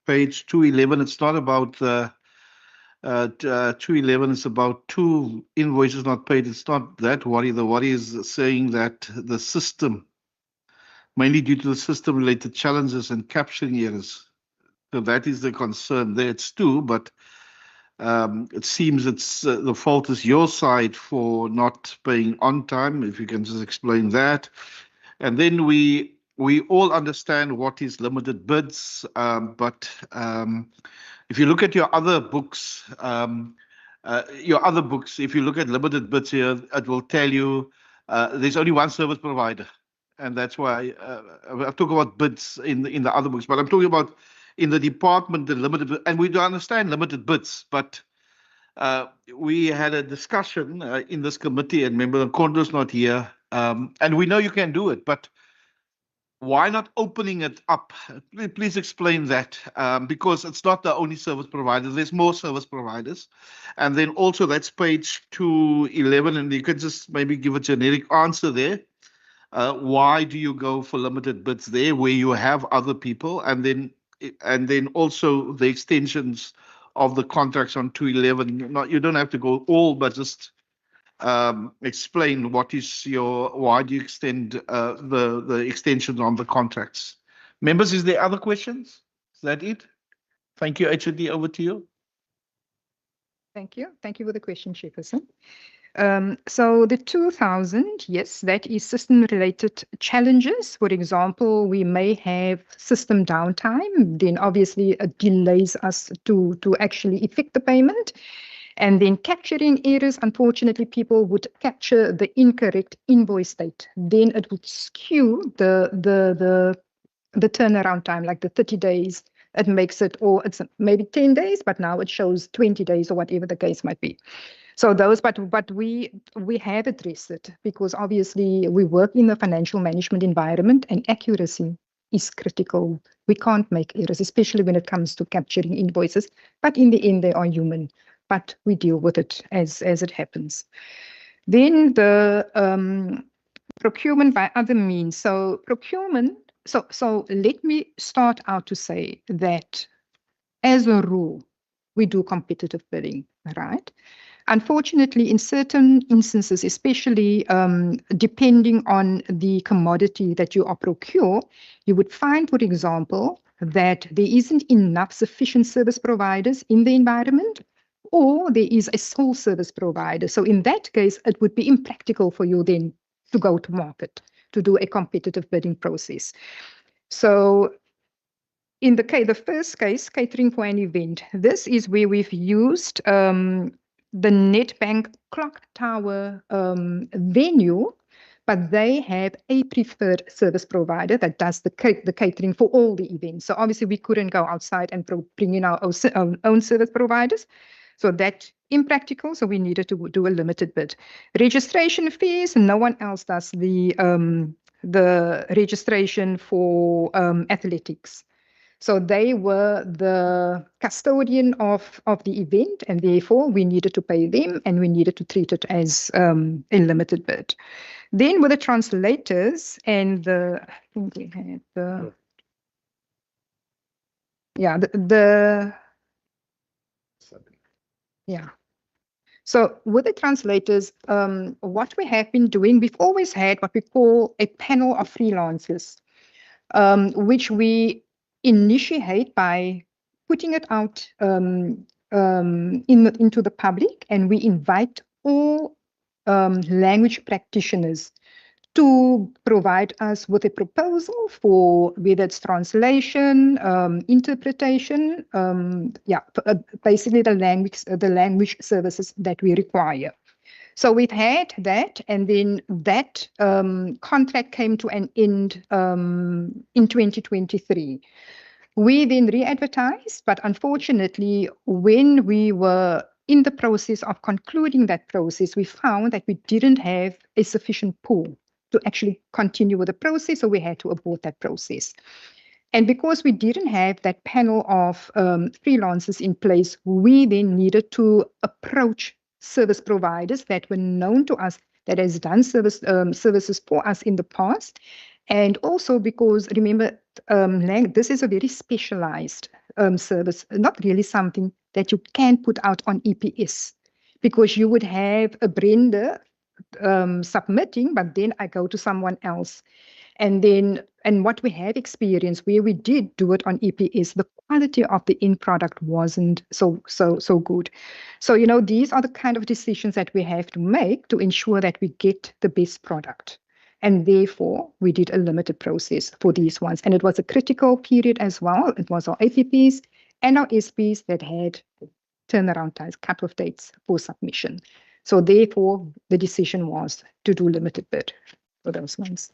Page 211, it's not about 211, it's about 2 invoices not paid. It's not that worry. The worry is saying that the system, mainly due to the system-related challenges and capturing errors. So that is the concern there. It's 2, but it seems it's the fault is your side for not paying on time. If you can just explain that. And then we all understand what is limited bids, but if you look at your other books, if you look at limited bids here, it will tell you there's only one service provider. And that's why I'm talking about bids in the other books, but I'm talking about in the department, the limited, and we do understand limited bids, but we had a discussion in this committee, and remember, Kondo's not here, and we know you can do it, but why not opening it up? Please explain that, because it's not the only service provider. There's more service providers. And then also that's page 211, and you could just maybe give a generic answer there. Why do you go for limited bids there where you have other people? And then also the extensions of the contracts on 211. Not, you don't have to go all, but just explain what is why do you extend the extensions on the contracts. Members, is there other questions? Is that it? Thank you. HOD, over to you. Thank you. Thank you for the question, Chairperson. So the 2000, yes, that is system-related challenges. For example, we may have system downtime, then obviously it delays us to actually effect the payment. And then capturing errors, unfortunately, people would capture the incorrect invoice date. Then it would skew the turnaround time, like the 30 days. It makes it, or it's maybe 10 days, but now it shows 20 days or whatever the case might be. So those, but we have addressed it because obviously we work in the financial management environment and accuracy is critical. We can't make errors, especially when it comes to capturing invoices. But in the end, they are human. But we deal with it as it happens. Then the procurement by other means. So procurement. So let me start out to say that as a rule, we do competitive bidding, right? Unfortunately, in certain instances, especially depending on the commodity that you are procure, you would find, for example, that there isn't enough sufficient service providers in the environment, or there is a sole service provider. So in that case, it would be impractical for you then to go to market, to do a competitive bidding process. So in the first case, catering for an event, this is where we've used the Nedbank Clock Tower venue, but they have a preferred service provider that does the catering for all the events. So obviously we couldn't go outside and bring in our own service providers. So that impractical, so we needed to do a limited bid. Registration fees, no one else does the registration for athletics. So they were the custodian of the event, and therefore we needed to pay them and we needed to treat it as a limited bid. Then with the translators and I think we had So with the translators, what we have been doing, we've always had what we call a panel of freelancers, which we initiate by putting it out into the public, and we invite all language practitioners to provide us with a proposal for whether it's translation, interpretation, basically the language services that we require. So we've had that, and then that contract came to an end in 2023. We then re-advertised, but unfortunately, when we were in the process of concluding that process, we found that we didn't have a sufficient pool to actually continue with the process, so we had to abort that process. And because we didn't have that panel of freelancers in place, we then needed to approach service providers that were known to us, that has done services for us in the past. And also because, remember, this is a very specialized service, not really something that you can put out on EPS, because you would have a Brenda submitting, but then I go to someone else. And what we have experienced where we did do it on EPS, the quality of the end product wasn't so good. So, you know, these are the kind of decisions that we have to make to ensure that we get the best product. And therefore, we did a limited process for these ones. And it was a critical period as well. It was our APPs and our SPs that had turnaround times, cut-off dates for submission. So therefore, the decision was to do limited bid for those ones.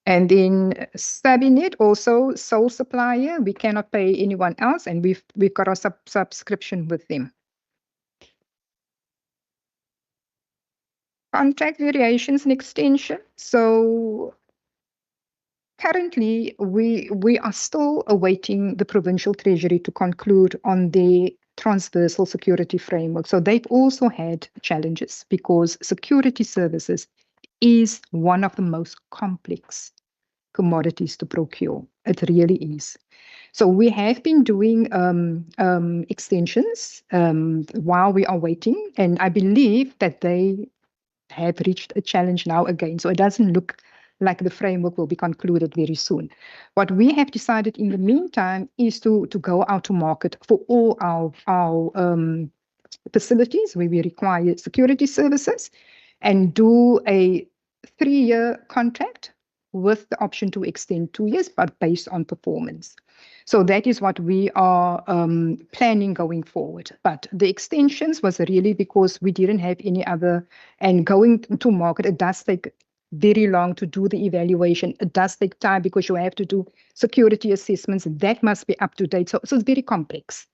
And then Sabinet, also sole supplier, we cannot pay anyone else, and we've got a subscription with them. Contract variations and extension. So currently, we are still awaiting the Provincial Treasury to conclude on the transversal security framework. So they've also had challenges because security services is one of the most complex commodities to procure. It really is. So we have been doing extensions while we are waiting, and I believe that they have reached a challenge now again. So it doesn't look like the framework will be concluded very soon. What we have decided in the meantime is to go out to market for all our facilities where we require security services and do a 3-year contract with the option to extend 2 years, but based on performance. So that is what we are planning going forward. But the extensions was really because we didn't have any other, and going to market, it does take very long to do the evaluation. It does take time because you have to do security assessments. That must be up to date. So it's very complex.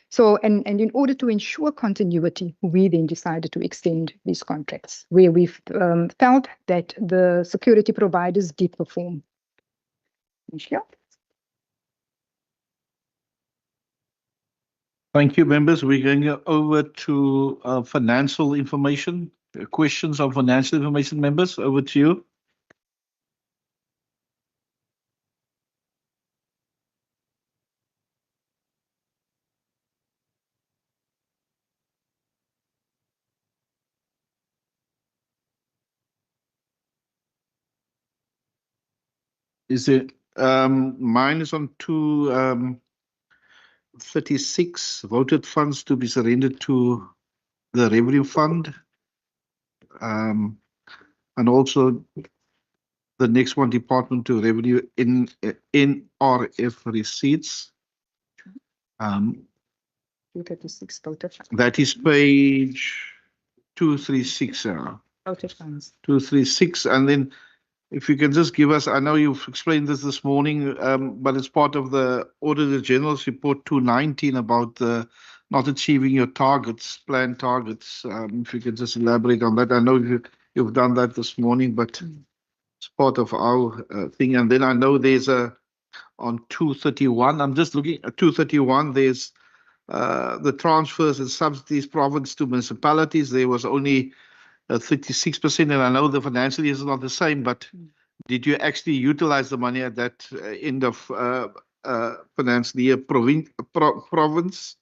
So, and in order to ensure continuity, we then decided to extend these contracts where we've felt that the security providers did perform. Michelle? Thank you, members. We're going over to financial information. Questions on financial information, members. Over to you. Is it mine is on 236 voted funds to be surrendered to the revenue fund, and also the next one, department to revenue in RF receipts. 236 voted funds. That is page 236. Voted funds. 236, and then if you can just give us, I know you've explained this morning, but it's part of the Auditor General's report 219 about the not achieving your targets, planned targets. If you could just elaborate on that. I know you've done that this morning, but it's part of our thing. And then I know there's on 231, I'm just looking at 231, there's the transfers and subsidies province to municipalities. There was only 36%, and I know the financial year is not the same, but did you actually utilize the money at that end of financial year? Provinces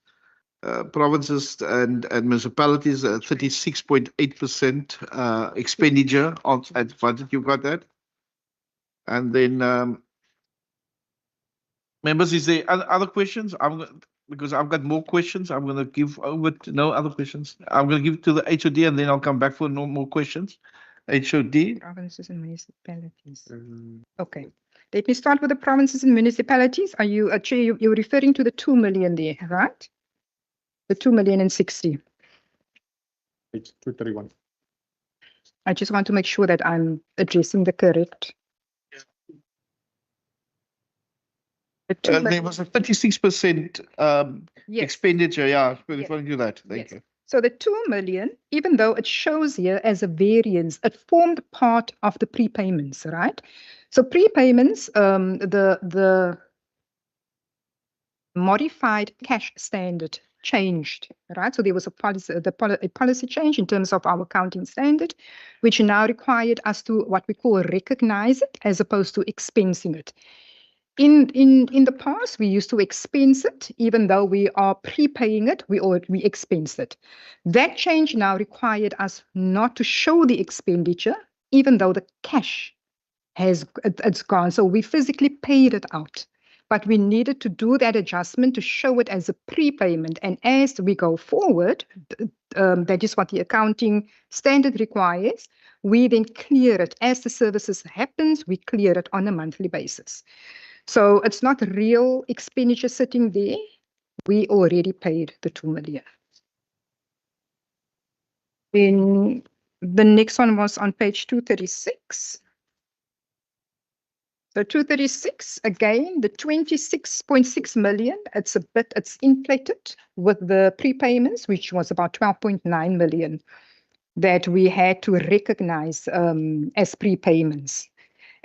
and municipalities, 36.8% expenditure on at budget. You got that? And then members, is there other questions? Because I've got more questions. I'm going to give over to no other questions. I'm going to give it to the HOD, and then I'll come back for no more questions. HOD. Provinces and municipalities. Okay. Let me start with the provinces and municipalities. Are you, Chair, you're referring to the 2 million there, right? The 2,060,000. It's 231. I just want to make sure that I'm addressing the correct. There was a 36% expenditure. Yeah, referring to that. Thank you. So the 2 million, even though it shows here as a variance, it formed part of the prepayments, right? So prepayments, the modified cash standard changed, right? So there was a policy change in terms of our accounting standard, which now required us to what we call recognize it as opposed to expensing it. In the past, we used to expense it, even though we are prepaying it, we expense it. That change now required us not to show the expenditure, even though the cash it's gone. So we physically paid it out, but we needed to do that adjustment to show it as a prepayment. And as we go forward, that is what the accounting standard requires. We then clear it as the services happens. We clear it on a monthly basis. So it's not real expenditure sitting there. We already paid the 2 million. Then the next one was on page 236. So 236, again, the 26.6 million, it's inflated with the prepayments, which was about 12.9 million that we had to recognize as prepayments.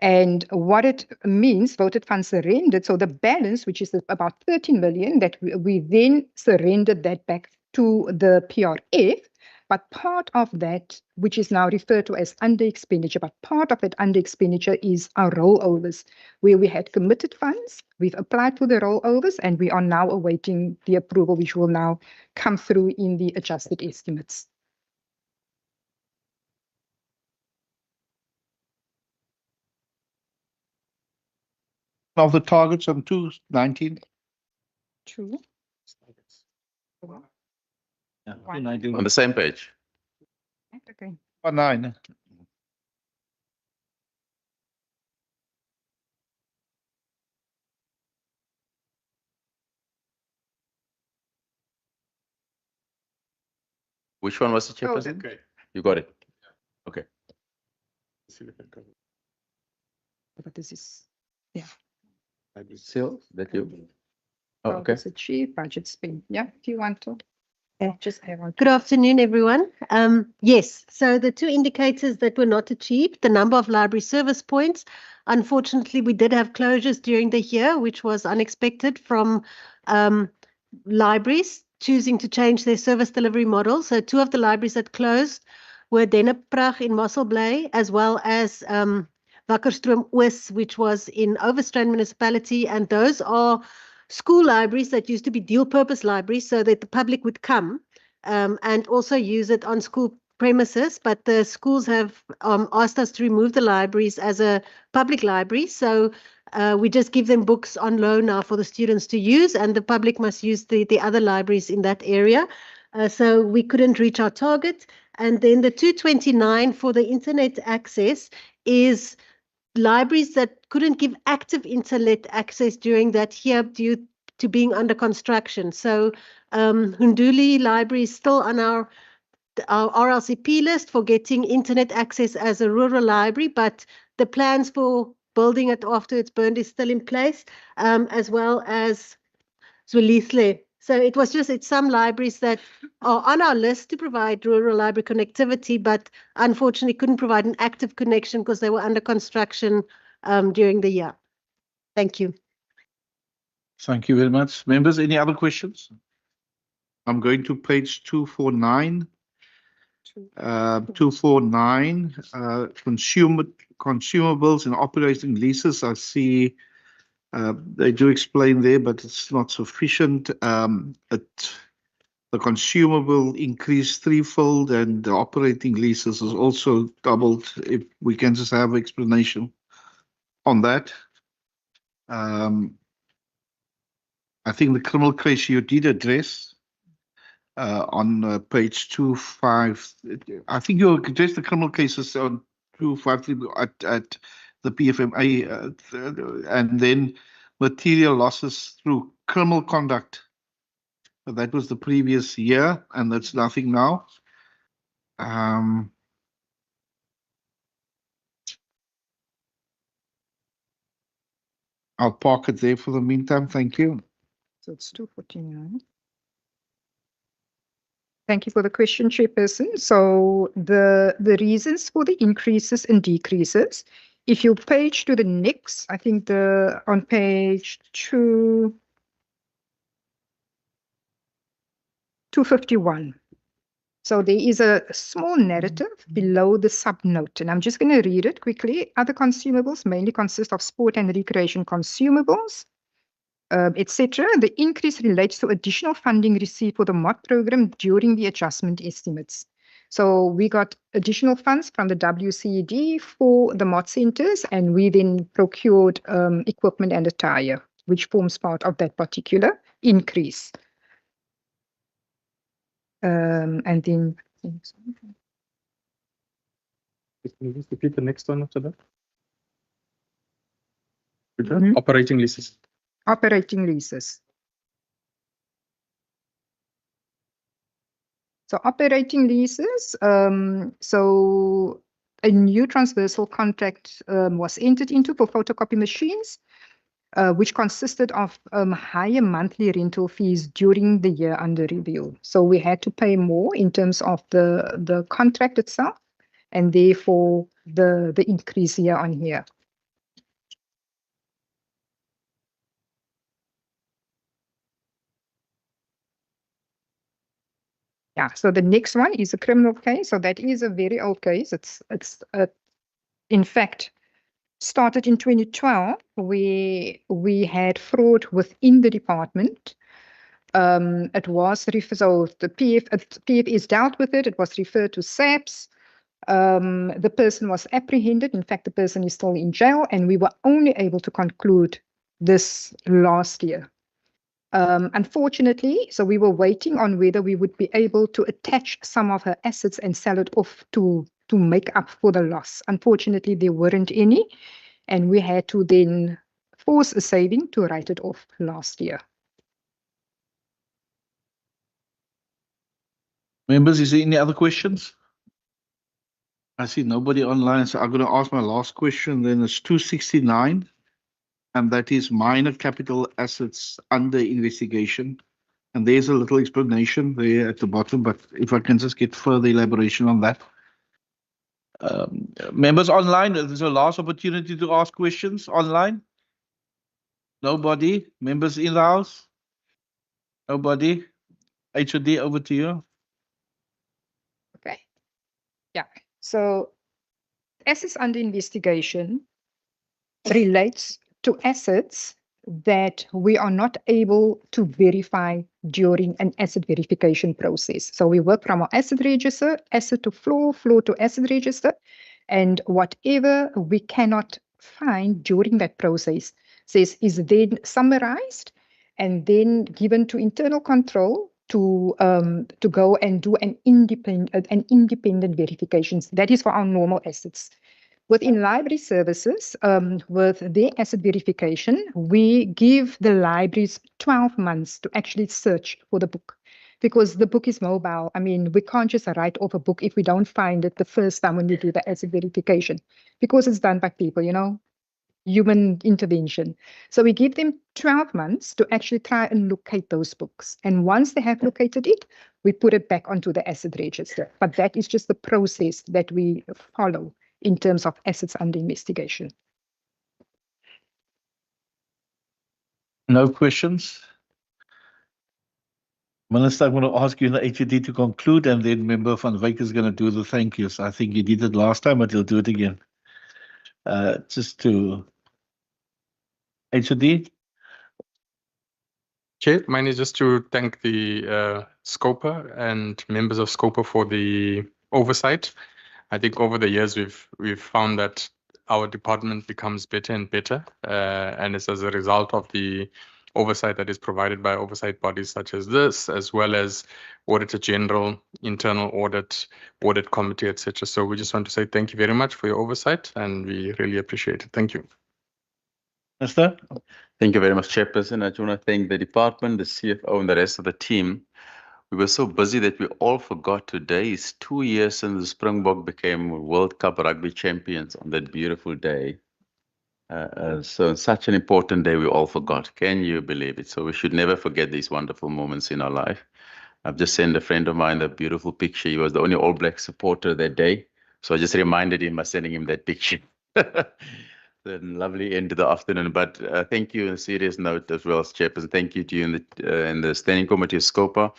And what it means, voted funds surrendered, so the balance, which is about 13 million, that we then surrendered that back to the PRF, But part of that, which is now referred to as under expenditure, but part of that under expenditure is our rollovers, where we had committed funds. We've applied for the rollovers, and we are now awaiting the approval, which will now come through in the adjusted estimates. Of the targets on 219. True. Yeah, 219. On the same page. Okay. 9. Which one was the chairperson? Okay. You got it. Okay. But this is, yeah. Still, that you? Oh, okay. Targets achieved, budget spent. Yeah, if you want to. Just add on. Good afternoon, everyone. Yes, so the two indicators that were not achieved, the number of library service points. Unfortunately, we did have closures during the year, which was unexpected from libraries choosing to change their service delivery model. So two of the libraries that closed were Denneprag in Mosselbaai, as well as Wakkerstroom Oos, which was in Overstrand Municipality, and those are school libraries that used to be dual purpose libraries so that the public would come and also use it on school premises, but the schools have asked us to remove the libraries as a public library, so we just give them books on loan now for the students to use, and the public must use the other libraries in that area. So we couldn't reach our target. And then the 229 for the internet access is libraries that couldn't give active internet access during that year due to being under construction. So Hunduli Library is still on our RLCP list for getting internet access as a rural library, but the plans for building it after it's burned is still in place, as well as Zwelithle. So it's some libraries that are on our list to provide rural library connectivity, but unfortunately couldn't provide an active connection because they were under construction during the year. Thank you. Thank you very much. Members, any other questions? I'm going to page 249. 249, consumables and operating leases. I see they do explain there, but it's not sufficient. The consumable increased threefold and the operating leases is also doubled. If we can just have explanation on that. I think the criminal case you did address on page 25. I think you addressed the criminal cases on 253 at the PFMA, and then material losses through criminal conduct. That was the previous year, and that's nothing now. I'll park it there for the meantime. Thank you. So it's 249. Thank you for the question, Chairperson. So the reasons for the increases and decreases, if you page to the next, I think on page 251. So there is a small narrative below the subnote, and I'm just going to read it quickly. Other consumables mainly consist of sport and recreation consumables, etc. The increase relates to additional funding received for the MOT program during the adjustment estimates. So we got additional funds from the WCED for the MOT centers, and we then procured equipment and attire, which forms part of that particular increase. And then Can you just repeat the next one after that? Operating leases. Operating leases. So operating leases, so a new transversal contract was entered into for photocopy machines, which consisted of higher monthly rental fees during the year under review. So we had to pay more in terms of the contract itself, and therefore the increase year on year. Yeah, so the next one is a criminal case. So that is a very old case. It's in fact started in 2012, where we had fraud within the department. It was referred, so the PFS dealt with it. It was referred to SAPS. The person was apprehended. In fact, the person is still in jail, and we were only able to conclude this last year. Unfortunately, so we were waiting on whether we would be able to attach some of her assets and sell it off to make up for the loss. Unfortunately, there weren't any, and we had to then force a saving to write it off last year. Members, is there any other questions? I see nobody online, so I'm going to ask my last question. Then it's 269, and that is minor capital assets under investigation. And there's a little explanation there at the bottom, but if I can just get further elaboration on that. Members online, there's a last opportunity to ask questions online. Nobody? Members in the house? Nobody? HOD, over to you. Okay. Yeah. So assets under investigation relates to assets that we are not able to verify during an asset verification process. So we work from our asset register, asset to floor, floor to asset register, and whatever we cannot find during that process is then summarized and then given to internal control to go and do an independent verifications. That is for our normal assets. Within library services, with their asset verification, we give the libraries 12 months to actually search for the book, because the book is mobile. I mean, we can't just write off a book if we don't find it the first time when we do the asset verification, because it's done by people, you know, human intervention. So we give them 12 months to actually try and locate those books. And once they have located it, we put it back onto the asset register. But that is just the process that we follow in terms of assets under investigation. No questions? Minister, I'm going to ask you in the HOD to conclude, and then Member van Wyk is going to do the thank yous. I think he did it last time, but he'll do it again. Just to HOD. Chair, mine is just to thank the Scopa and members of Scopa for the oversight. I think over the years we've found that our department becomes better and better, and it's as a result of the oversight that is provided by oversight bodies such as this, as well as Auditor General, Internal Audit, Audit Committee, etc. So we just want to say thank you very much for your oversight, and we really appreciate it. Thank you. Minister? Thank you very much, Chairperson. I just want to thank the department, the CFO, and the rest of the team. We were so busy that we all forgot today is 2 years since the Springbok became World Cup rugby champions on that beautiful day. So such an important day we all forgot. Can you believe it? So we should never forget these wonderful moments in our life. I've just sent a friend of mine a beautiful picture. He was the only All Black supporter that day. So I just reminded him by sending him that picture. The lovely end to the afternoon. But thank you on a serious note as well as Chairperson. Thank you to you and the Standing Committee of Scopa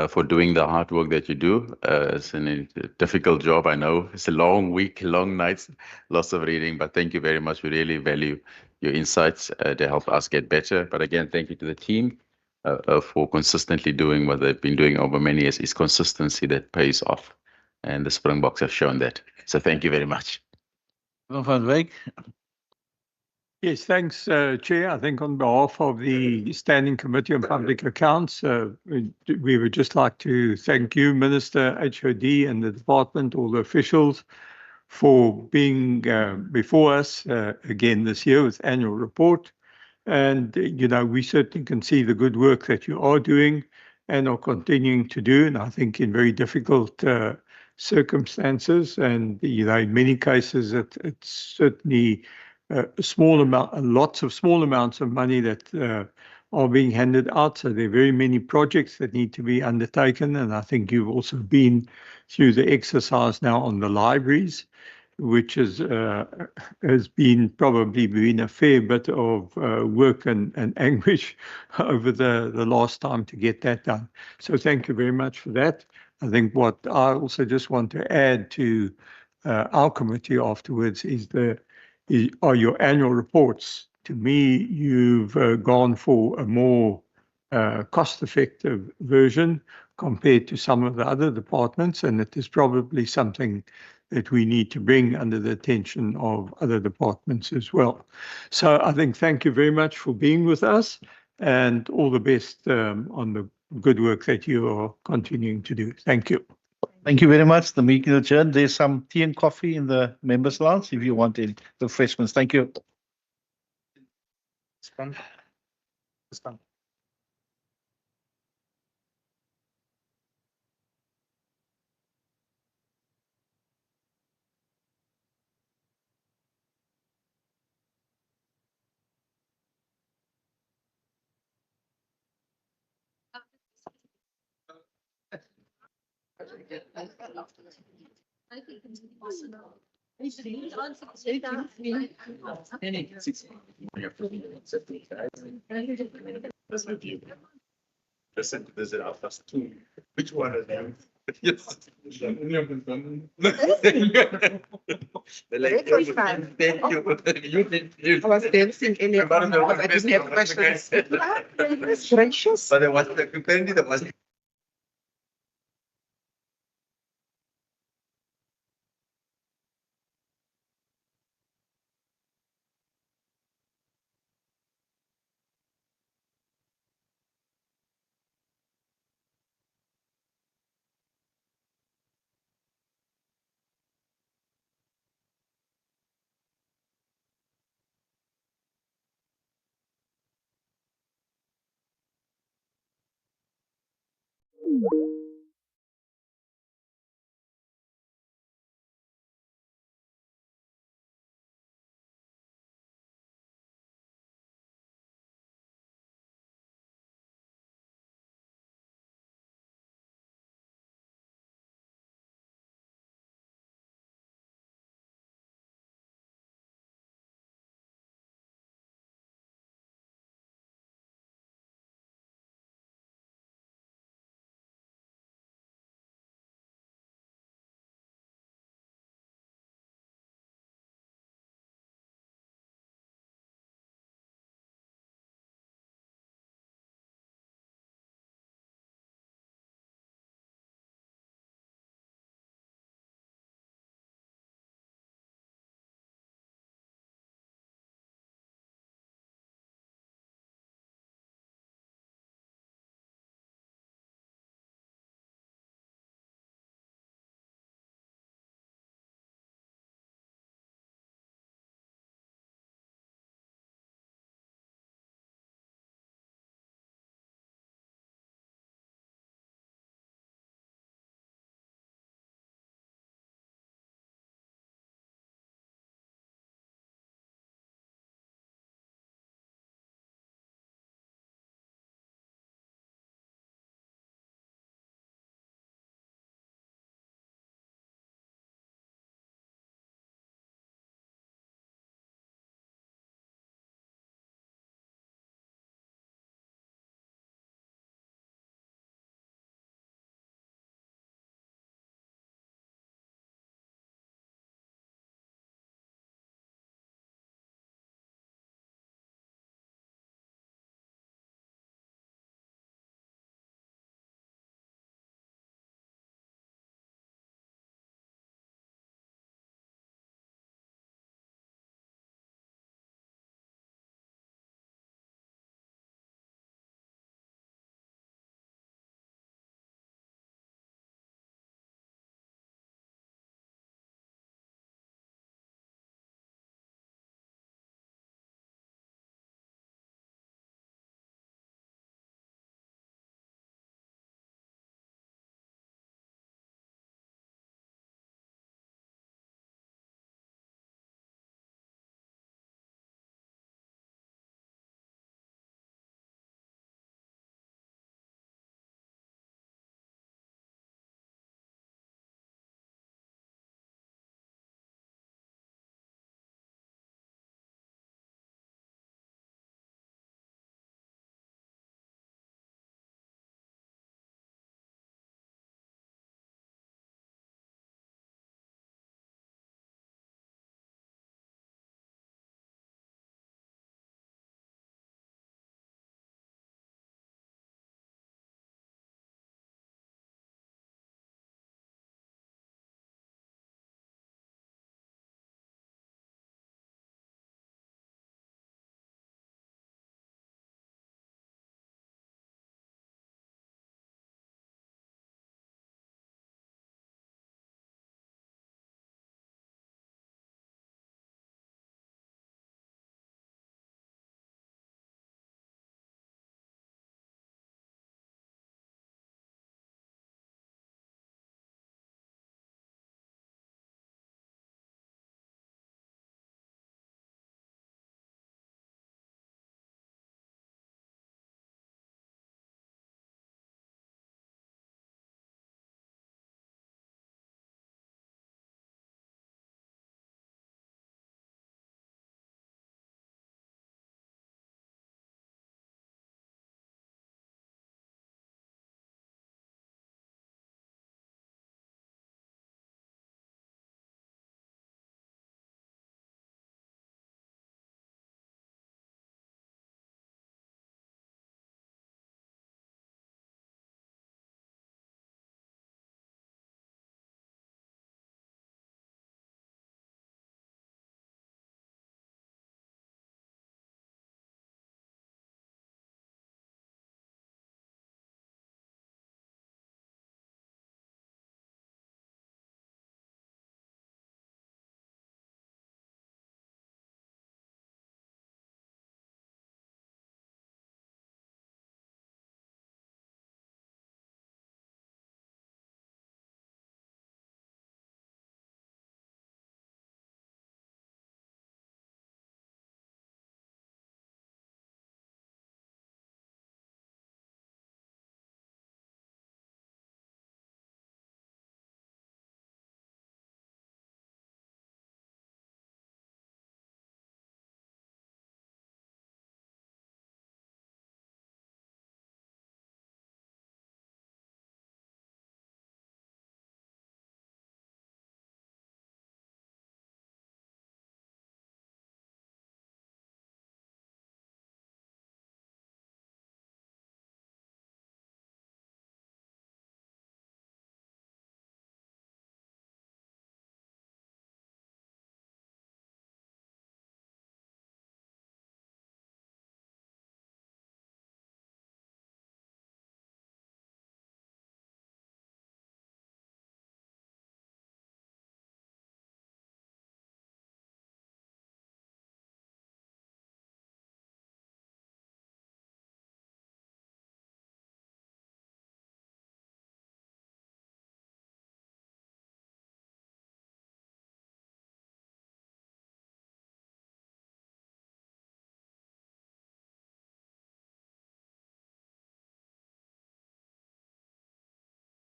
for doing the hard work that you do. It's a difficult job, I know. It's a long week, long nights, lots of reading, but thank you very much. We really value your insights to help us get better. But again, thank you to the team for consistently doing what they've been doing over many years. It's consistency that pays off, and the Springboks have shown that. So thank you very much. Van Wyk. Yes, thanks, Chair. I think on behalf of the Standing Committee on Public Accounts, we would just like to thank you, Minister, HOD, and the department, all the officials, for being before us again this year with annual report. And, you know, we certainly can see the good work that you are doing and are continuing to do, and I think in very difficult circumstances. And, you know, in many cases, it's certainly a small amount, lots of small amounts of money that are being handed out. So there are very many projects that need to be undertaken. And I think you've also been through the exercise now on the libraries. which has probably been a fair bit of work and anguish over the last time to get that done. So thank you very much for that. I think what I also just want to add to our committee afterwards are your annual reports. To me, you've gone for a more cost-effective version compared to some of the other departments, and it is probably something that we need to bring under the attention of other departments as well. So I think thank you very much for being with us, and all the best on the good work that you are continuing to do. Thank you. Thank you very much. The meeting is adjourned. There's some tea and coffee in the members' lounge if you want any refreshments. Thank you. It's done. It's done. Listen, visit our first two. Which one of them? Yes. Very fun. Thank you. You did. I was dancing in it. I didn't have questions. Goodness gracious. But there was apparently there was you.